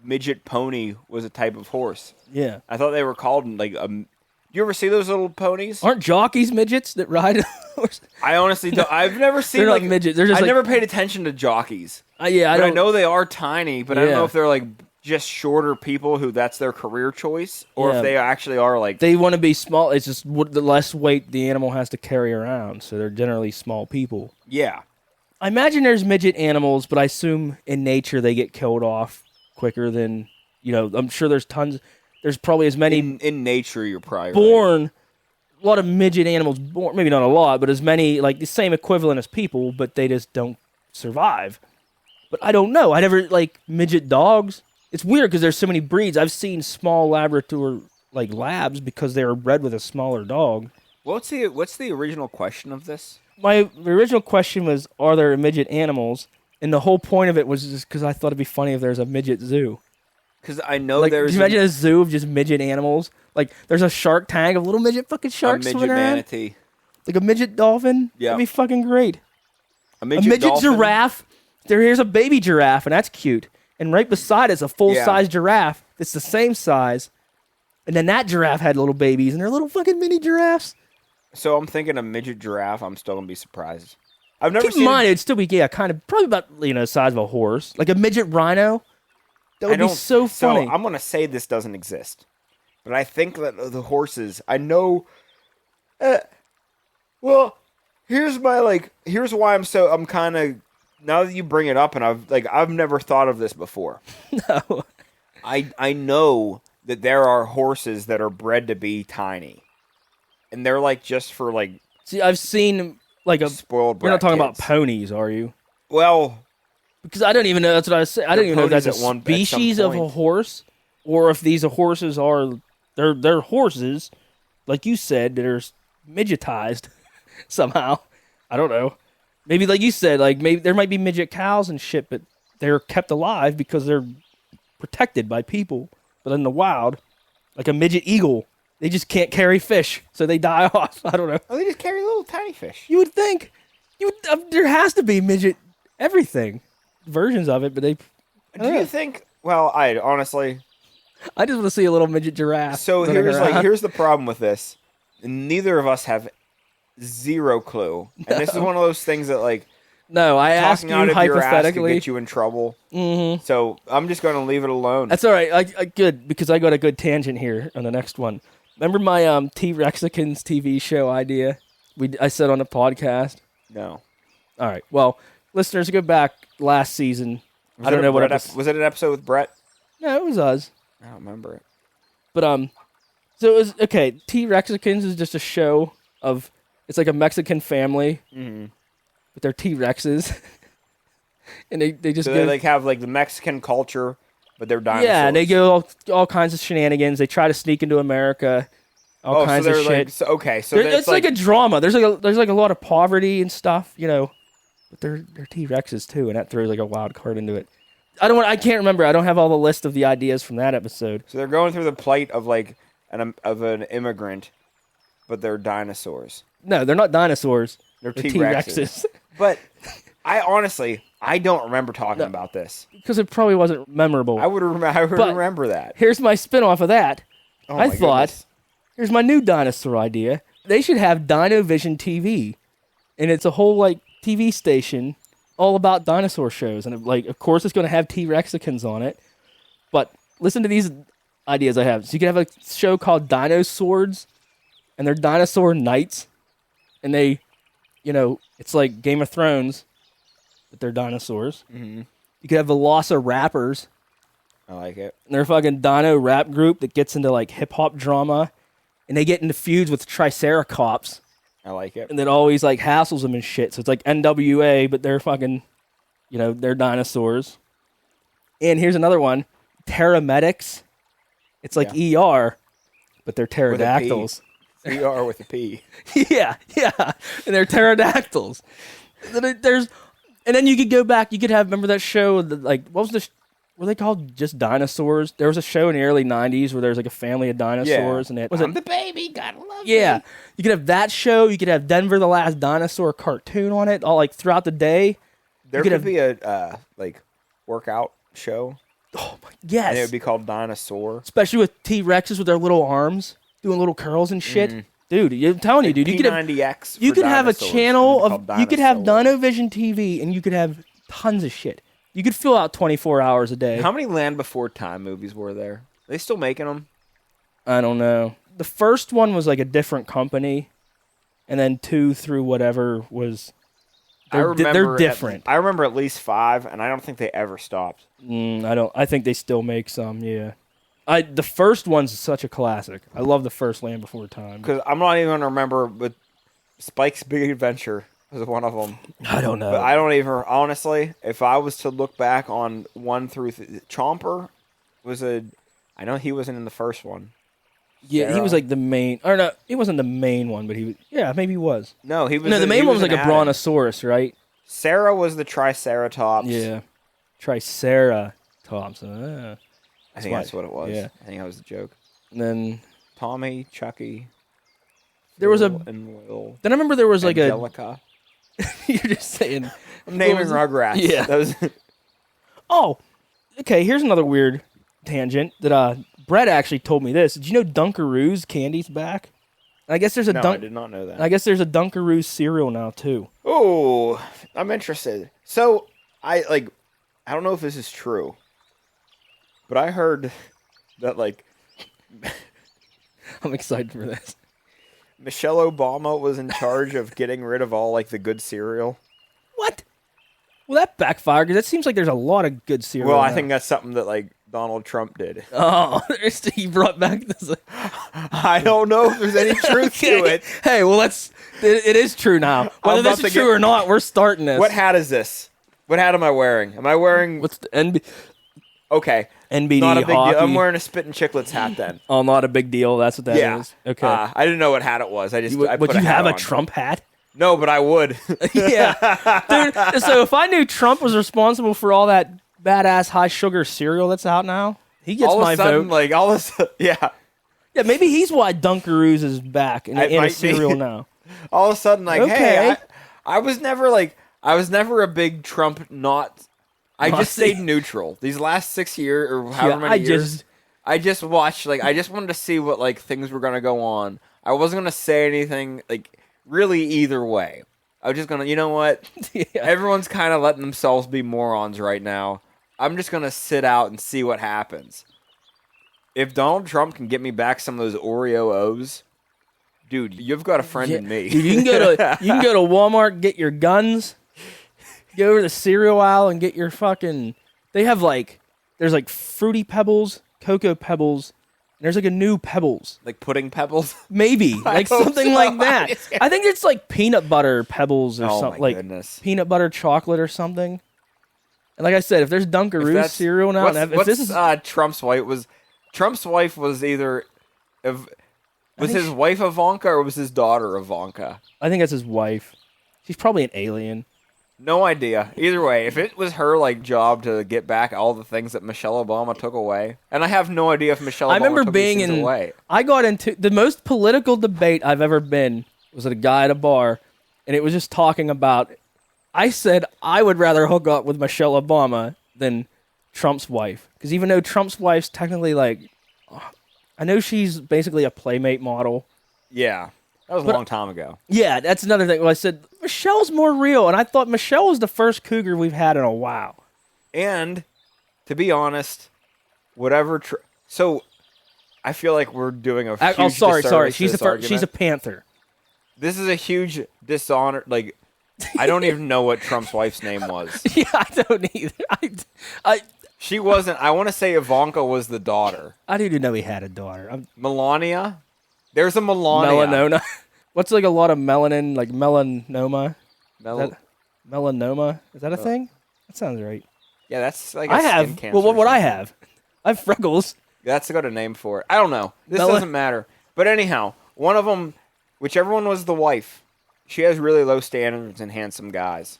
S4: midget pony was a type of horse.
S3: yeah,
S4: I thought they were called like you ever see those little ponies?
S3: aren't jockeys midgets that ride? horses?
S4: I honestly don't. I've never seen
S3: They're not
S4: like
S3: midgets. They're just
S4: I
S3: like-
S4: never paid attention to jockeys.
S3: Yeah,
S4: I know they are tiny, but I don't
S3: Yeah.
S4: know if they're like just shorter people who that's their career choice, or
S3: Yeah.
S4: if they actually are like.
S3: They want to be small. It's just the less weight the animal has to carry around, so they're generally small people.
S4: Yeah,
S3: I imagine there's midget animals, but I assume in nature they get killed off quicker than, I'm sure there's tons. There's probably as many
S4: in nature, you're probably right.
S3: born, a lot of midget animals born, maybe not a lot, but as many, like the same equivalent as people, but they just don't survive. But I don't know. I never, like, midget dogs. It's weird because there's so many breeds. I've seen small Labrador, like, labs because they were bred with a smaller dog.
S4: What's the original question of this?
S3: My original question was, are there midget animals? And the whole point of it was just because I thought it'd be funny if there's a midget zoo.
S4: Because I know
S3: Like,
S4: there's
S3: can you imagine a zoo of just midget animals? Like, there's a shark tank of little midget fucking
S4: a
S3: sharks
S4: midget
S3: swimming around.
S4: manatee,
S3: Like a midget dolphin?
S4: Yeah.
S3: That'd be fucking great.
S4: a
S3: A
S4: midget,
S3: midget
S4: dolphin.
S3: giraffe. Here's a baby giraffe, and that's cute. And right beside it's a full-size giraffe that's the same size. And then that giraffe had little babies, and they're little fucking mini giraffes.
S4: So I'm thinking a midget giraffe. I'm still gonna be surprised. I've never
S3: Keep in
S4: seen.
S3: mind, it'd still be, kind of, probably about, the size of a horse. Like a midget rhino. That would be so funny.
S4: So I'm gonna say this doesn't exist, but I think that the horses. I know. Well, here's why I'm kind of. Now that you bring it up, and I've never thought of this before.
S3: No.
S4: I know that there are horses that are bred to be tiny, and they're like just for like
S3: See, I've seen, like a...
S4: spoiled.
S3: You're not
S4: brat
S3: talking about
S4: kids.
S3: ponies, are you?
S4: Well,
S3: Because I don't even know. That's what I was saying. I don't
S4: They're
S3: even know if that's a
S4: ponies at some
S3: species of a
S4: point.
S3: horse, or if these horses are they're horses, like you said, that are midgetized somehow. I don't know. Maybe like you said, like maybe there might be midget cows and shit, but they're kept alive because they're protected by people. But in the wild, like a midget eagle, they just can't carry fish, so they die off. I don't know.
S4: oh, they just carry little tiny fish.
S3: You would think there has to be midget everything versions of it, but they.
S4: Do you think? Well, I honestly.
S3: I just want to see a little midget giraffe.
S4: So
S3: running around.
S4: here's the problem with this. Neither of us have zero clue, and this is one of those things that like
S3: No, I asked
S4: talking
S3: you
S4: out of your ass could
S3: hypothetically.
S4: get you in trouble. Mm-hmm. So I'm just going to leave it alone.
S3: That's all right. I good because I got a good tangent here on the next one. Remember my T-Rexicans TV show idea? I said on the podcast.
S4: No,
S3: All right. Well, listeners, go back last season. I don't know what episode.
S4: was it. An episode with Brett?
S3: No, it was us.
S4: I don't remember it.
S3: But so it was okay. T-Rexicans is just a show of it's like a Mexican family with their T-Rexes, and they just
S4: So
S3: go
S4: they like have like the Mexican culture, but they're dinosaurs.
S3: yeah, and they go all kinds of shenanigans. They try to sneak into America, all kinds
S4: so
S3: of
S4: they're
S3: shit.
S4: like okay. So
S3: It's like a drama. There's like a lot of poverty and stuff, but they're T-Rexes too, and that throws like a wild card into it. I can't remember. I don't have all the list of the ideas from that episode.
S4: so they're going through the plight of like an immigrant, but they're dinosaurs.
S3: No, they're not dinosaurs.
S4: They're
S3: They're
S4: T-Rexes.
S3: T-Rexes.
S4: But I honestly, I don't remember talking about this.
S3: Because it probably wasn't memorable.
S4: I would
S3: But-
S4: remember that.
S3: Here's my spin-off of that.
S4: Oh
S3: I
S4: my
S3: thought,
S4: goodness.
S3: here's my new dinosaur idea. They should have Dino Vision TV. And it's a whole, like, TV station all about dinosaur shows. And, like, of course, it's going to have T-Rexicans on it. But listen to these ideas I have. So you can have a show called Dino Swords, and they're dinosaur knights. and they, it's like Game of Thrones, but they're dinosaurs.
S4: Mm-hmm.
S3: You could have Velociraptors.
S4: I like it.
S3: And they're a fucking dino rap group that gets into like hip hop drama, and they get into feuds with Triceratops,
S4: I like it.
S3: and that always like hassles them and shit. So it's like NWA, but they're fucking, they're dinosaurs. And here's another one, Paramedics. It's like ER, but they're pterodactyls.
S4: ER with a P.
S3: yeah, and they're pterodactyls. And then you could go back. You could have remember that show? What was the? Were they called just dinosaurs? There was a show in the early '90s where there was like a family of dinosaurs, and
S2: I'm the baby, gotta love
S3: Yeah,
S2: me.
S3: you could have that show. You could have Denver the Last Dinosaur cartoon on it, all like throughout the day.
S4: There could be a workout show.
S3: Oh my, yes,
S4: And it would be called Dinosaur.
S3: especially with T-Rexes with their little arms doing little curls and shit. Dude, I'm telling you, dude, you could have
S4: P90X.
S3: you could have a channel of you could have
S4: Dinosaur.
S3: Dinovision TV, and you could have tons of shit. You could fill out 24 hours a day.
S4: How many Land Before Time movies were there? Are they still making them?
S3: I don't know. The first one was like a different company, and then 2 through whatever was. They're different.
S4: I remember at least 5, and I don't think they ever stopped.
S3: I don't. I think they still make some. Yeah. The first one's such a classic. I love the first Land Before Time.
S4: Because I'm not even going to remember, but Spike's Big Adventure was one of them.
S3: I don't know.
S4: But I don't even, honestly, if I was to look back on 1 through... Chomper I know he wasn't in the first one.
S3: Yeah, he
S4: Sarah?
S3: was like the main. Or no, he wasn't the main one, but he was. Yeah, maybe he was.
S4: No, he was...
S3: No, the main one was like a
S4: an addict.
S3: brontosaurus, right?
S4: Sarah was the Triceratops.
S3: Yeah. Triceratops.
S4: I think that's what it was.
S3: Yeah.
S4: I think that was the joke.
S3: And then
S4: Tommy, Chucky...
S3: there was
S4: Phil, and Will,
S3: Then I remember there was like
S4: Angelica.
S3: You're just saying.
S4: I'm naming
S3: was it?
S4: Rugrats.
S3: Yeah.
S4: That was...
S3: Oh, okay. Here's another weird tangent that Brett actually told me this. Did you know Dunkaroos candy's back? And I guess there's a
S4: No, I did not know that.
S3: I guess there's a Dunkaroos cereal now too.
S4: Oh, I'm interested. So, I don't know if this is true, but I heard that,
S3: I'm excited for this.
S4: Michelle Obama was in charge of getting rid of all, the good cereal.
S3: What? Well, that backfired because it seems like there's a lot of good cereal.
S4: Well, I
S3: now.
S4: think that's something that, Donald Trump did.
S3: Oh, he brought back this.
S4: I don't know if there's any truth to it.
S3: Hey, well, it is true now. Whether
S4: about
S3: this
S4: to
S3: is true
S4: get-
S3: or not, we're starting this.
S4: What hat is this? What hat am I wearing? Am I wearing...
S3: What's the
S4: Okay.
S3: NBD
S4: Not a big
S3: hockey?
S4: deal. I'm wearing a Spittin' Chicklets hat then.
S3: Oh, not a big deal. That's what that is.
S4: Yeah.
S3: Okay.
S4: I didn't know what hat it was. I just... I
S3: Would
S4: put
S3: you
S4: a hat
S3: have a
S4: on.
S3: Trump hat?
S4: No, but I would.
S3: Yeah. Dude, so if I knew Trump was responsible for all that badass high sugar cereal that's out now, he gets
S4: all
S3: my
S4: of a sudden,
S3: vote.
S4: all of a sudden, yeah.
S3: Yeah, maybe he's why Dunkaroos is back in
S4: It
S3: a
S4: might be.
S3: cereal now.
S4: All of a sudden,
S3: Okay.
S4: hey, I was never a big Trump not. I just
S3: Nazi.
S4: stayed neutral. These last 6 years or however
S3: Yeah,
S4: many years, I just watched. I just wanted to see what things were gonna go on. I wasn't gonna say anything really either way. I was just gonna, you know what?
S3: Yeah.
S4: Everyone's kind of letting themselves be morons right now. I'm just gonna sit out and see what happens. If Donald Trump can get me back some of those Oreo O's, dude, you've got a friend in me.
S3: Dude, you can go to Walmart, get your guns, go over to the cereal aisle and get your fucking. They have there's Fruity Pebbles, Cocoa Pebbles, and there's a new Pebbles.
S4: Like pudding pebbles.
S3: Maybe
S4: I hope
S3: something
S4: so.
S3: like that. I think it's peanut butter Pebbles or
S4: Oh,
S3: something
S4: my goodness.
S3: peanut butter chocolate or something. And like I said, if there's Dunkaroos cereal now, and if this is
S4: Trump's wife was. Trump's wife was either. Was
S3: think
S4: his wife Ivanka or was his daughter Ivanka?
S3: I think that's his wife. She's probably an alien.
S4: No idea. Either way, if it was her job to get back all the things that Michelle Obama took away, and I have no idea if Michelle Obama
S3: I remember
S4: took
S3: being
S4: these things
S3: in.
S4: away.
S3: I got into the most political debate I've ever been. Was at a guy at a bar, and it was just talking about. I said I would rather hook up with Michelle Obama than Trump's wife, because even though Trump's wife's technically I know she's basically a Playmate model.
S4: Yeah, that was a long time ago.
S3: Yeah, that's another thing. Well, I said Michelle's more real, and I thought Michelle was the first cougar we've had in a while.
S4: And to be honest, whatever. So I feel like we're doing a. Huge
S3: Sorry.
S4: disservice to
S3: She's
S4: this
S3: she's a
S4: argument.
S3: panther.
S4: This is a huge dishonor. Like, I don't even know what Trump's wife's name was.
S3: Yeah, I don't either.
S4: She wasn't. I want to say Ivanka was the daughter.
S3: I didn't even know he had a daughter.
S4: Melania? There's a Melania.
S3: Melanoma. What's like a lot of melanin, like melanoma? Melanoma? Is that a thing? That sounds right.
S4: Yeah, that's like
S3: I
S4: skin
S3: have.
S4: cancer.
S3: Well, what
S4: or
S3: I
S4: something.
S3: have? I have freckles.
S4: That's a good name for it. I don't know. This doesn't matter. But anyhow, one of them, whichever one was the wife, she has really low standards in handsome guys.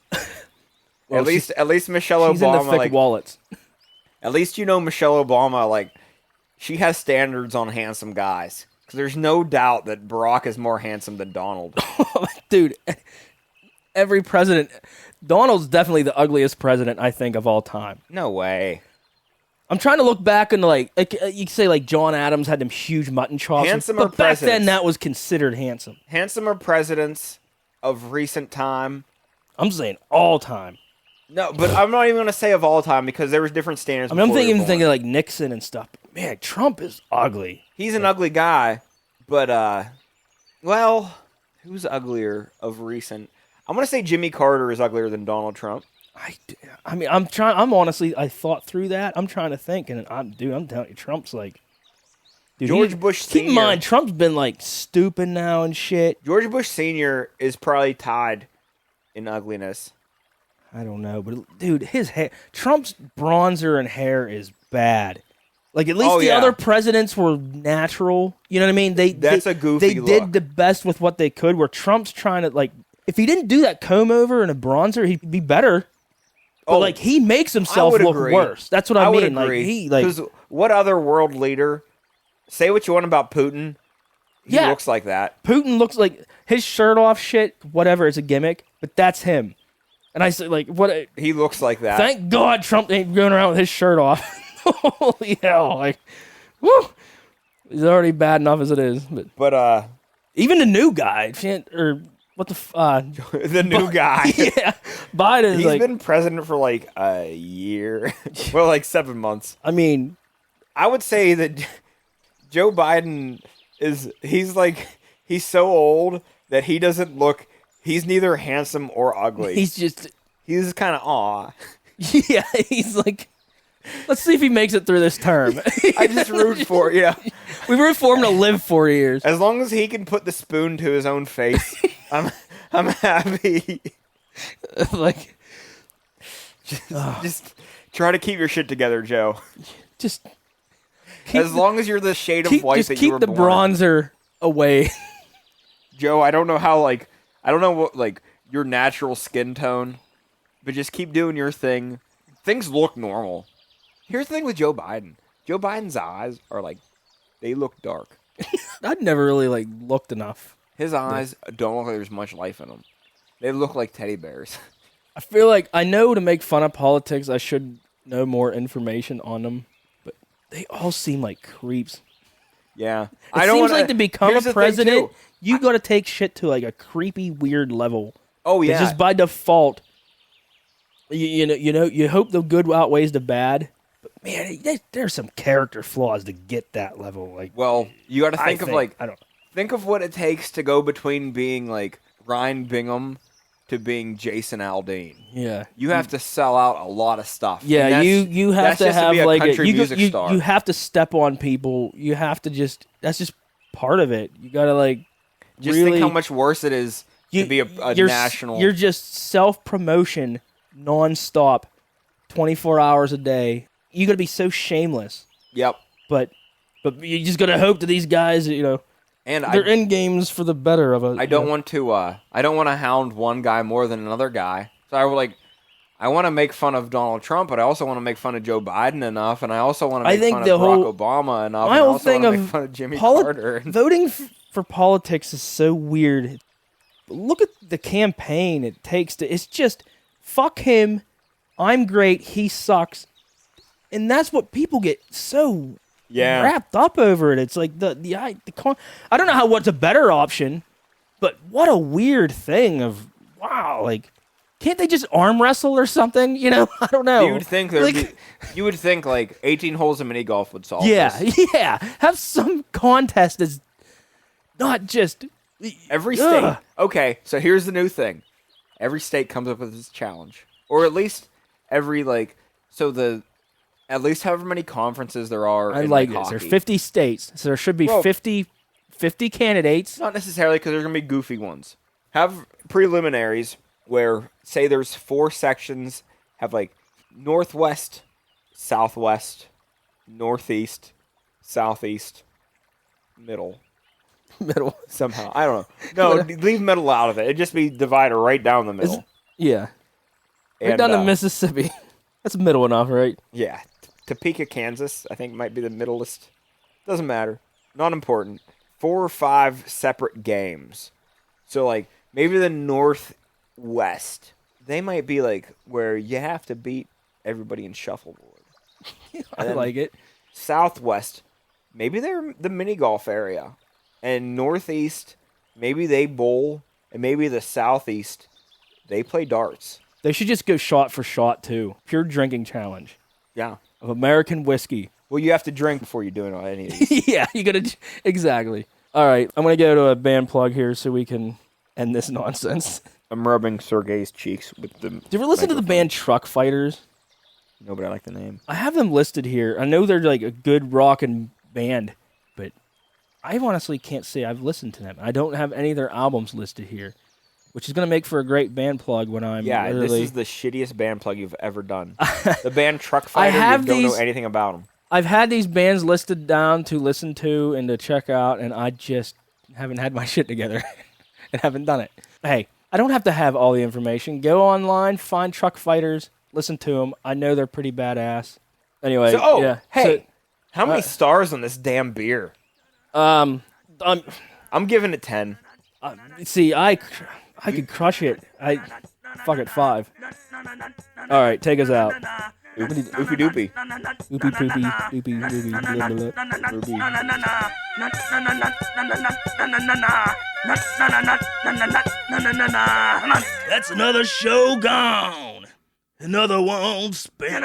S3: Well,
S4: at least Michelle
S3: She's
S4: Obama,
S3: into thick
S4: like,
S3: wallets.
S4: at least you know Michelle Obama, like, she has standards on handsome guys. Because there's no doubt that Barack is more handsome than Donald.
S3: Dude, every president, Donald's definitely the ugliest president, I think, of all time.
S4: No way.
S3: I'm trying to look back and like you could say like John Adams had them huge mutton chops.
S4: Handsomer
S3: but back then
S4: presidents.
S3: that was considered handsome.
S4: Handsomer presidents of recent time.
S3: I'm saying all time.
S4: No, but I'm not even going to say of all time because there was different standards.
S3: I mean, I'm
S4: before we were
S3: thinking
S4: born.
S3: like Nixon and stuff. But man, Trump is ugly.
S4: He's an ugly guy, but well, who's uglier of recent? I'm gonna say Jimmy Carter is uglier than Donald Trump.
S3: I mean, I'm honestly, I thought through that. I'm trying to think, and I'm telling you, Trump's like, dude,
S4: George Bush
S3: Keep in
S4: Sr.
S3: mind, Trump's been like stooping now and shit.
S4: George Bush Sr. is probably tied in ugliness.
S3: I don't know, but dude, his hair, Trump's bronzer and hair is bad. Like at least the
S4: yeah.
S3: other presidents were natural. You know what I mean?
S4: That's a goofy
S3: They
S4: look.
S3: did the best with what they could. Where Trump's trying to like, if he didn't do that comb over and a bronzer, he'd be better. But like he makes himself
S4: would
S3: look
S4: agree.
S3: worse. That's what I
S4: would
S3: mean.
S4: agree.
S3: Like he like
S4: Because what other world leader? Say what you want about Putin. He
S3: Yeah.
S4: looks like that.
S3: Putin looks like his shirt off shit. Whatever, it's a gimmick, but that's him. And I say like, what?
S4: He looks like that.
S3: Thank God Trump ain't going around with his shirt off. Holy hell! Like, woo! He's already bad enough as it is. But even the new guy, or what the
S4: the new guy.
S3: yeah, Biden's
S4: He's
S3: like.
S4: been president for like a year. Well, like 7 months.
S3: I mean,
S4: I would say that Joe Biden he's so old that he doesn't look. He's neither handsome or ugly.
S3: he's just
S4: He's kind of aw.
S3: yeah. He's like, let's see if he makes it through this term.
S4: I just root for
S3: We root for him to live 4 years.
S4: As long as he can put the spoon to his own face, I'm happy.
S3: Like,
S4: Just try to keep your shit together, Joe.
S3: just
S4: As long as you're the shade of white that you were
S3: keep the
S4: born.
S3: bronzer away.
S4: Joe, I don't know what your natural skin tone, but just keep doing your thing. Things look normal. Here's the thing with Joe Biden. Joe Biden's eyes are they look dark.
S3: I'd never really looked enough.
S4: His eyes don't look like there's much life in them. They look like teddy bears.
S3: I feel like I know to make fun of politics, I should know more information on them, but they all seem like creeps.
S4: Yeah.
S3: It seems like to become a president, you got to take shit to a creepy, weird level.
S4: Oh yeah.
S3: It's just by default, you hope the good outweighs the bad. But man, there's some character flaws to get that level.
S4: Well, you got to think
S3: I don't.
S4: think of what it takes to go between being Ryan Bingham to being Jason Aldean.
S3: Yeah,
S4: You have to sell out a lot of stuff.
S3: yeah.
S4: And
S3: You have
S4: that's
S3: to
S4: just
S3: have
S4: be a country music
S3: you
S4: star.
S3: you have to step on people. You have to that's just part of it. You got to
S4: just
S3: really,
S4: think how much worse it is to be a
S3: you're,
S4: national.
S3: You're just self promotion nonstop, 24 hours a day. You got to be so shameless.
S4: Yep.
S3: But you just got to hope that these guys,
S4: And
S3: they're in games for the better of it.
S4: I don't want to hound one guy more than another guy. So I want to make fun of Donald Trump, but I also want to make fun of Joe Biden enough, and I also want to make fun of Barack Obama enough,
S3: My
S4: and I
S3: whole
S4: also
S3: thing
S4: want to
S3: of
S4: make fun of Jimmy Carter.
S3: Voting for politics is so weird. Look at the campaign it takes to. It's just fuck him. I'm great. He sucks, and that's what people get so wrapped up over it. It's like I don't know what's a better option, but what a weird thing of wow. Can't they just arm wrestle or something? I don't know.
S4: You would think 18 holes of mini golf would solve
S3: Yeah,
S4: this.
S3: yeah. Have some contest that's not just
S4: Every
S3: Ugh.
S4: state. Okay, so here's the new thing. Every state comes up with this challenge, or at least every at least however many conferences there are.
S3: I
S4: in,
S3: like this.
S4: hockey.
S3: There's 50 states, so there should be
S4: Well-
S3: 50 candidates.
S4: Not necessarily, because there's gonna be goofy ones. Have preliminaries where, say, there's 4 sections. Have like northwest, southwest, northeast, southeast, middle.
S3: Middle.
S4: Somehow, I don't know. No, leave middle out of it. It'd just be divided right down the middle.
S3: Yeah. Right
S4: And,
S3: down to Mississippi. That's middle enough, right?
S4: Yeah, Topeka, Kansas, I think might be the middleest. Doesn't matter. Not important. 4 or 5 separate games. So, like, maybe the Northwest, they might be, like, where you have to beat everybody in shuffleboard.
S3: I like it.
S4: Southwest, maybe they're the mini golf area. And Northeast, maybe they bowl. And maybe the Southeast, they play darts.
S3: They should just go shot for shot, too. Pure drinking challenge
S4: Yeah.
S3: of American whiskey.
S4: Well, you have to drink before you do it on any of these.
S3: Yeah, you gotta... Exactly. All right, I'm going to go to a band plug here so we can end this nonsense.
S4: I'm rubbing Sergei's cheeks with the.
S3: Do you ever listen to the band Truck Fighters?
S4: No, but I like the name.
S3: I have them listed here. I know they're like a good rockin' band, but I honestly can't say I've listened to them. I don't have any of their albums listed here, which is going to make for a great band plug when I'm
S4: Yeah,
S3: literally...
S4: this is the shittiest band plug you've ever done. The band Truck Fighter,
S3: have
S4: you don't know
S3: these-
S4: anything about them.
S3: I've had these bands listed down to listen to and to check out, and I just haven't had my shit together and haven't done it. Hey, I don't have to have all the information. Go online, find Truck Fighters, listen to them. I know they're pretty badass. Anyway, yeah.
S4: Hey, how many stars on this damn beer?
S3: I'm
S4: I'm giving it 10.
S3: see, I could crush it. Fuck it, 5. All right, take us out.
S4: Oopie doopie.
S3: Oopie poopy, oopie doopie, blah, blah, blah.
S5: That's another show gone. Another one spent.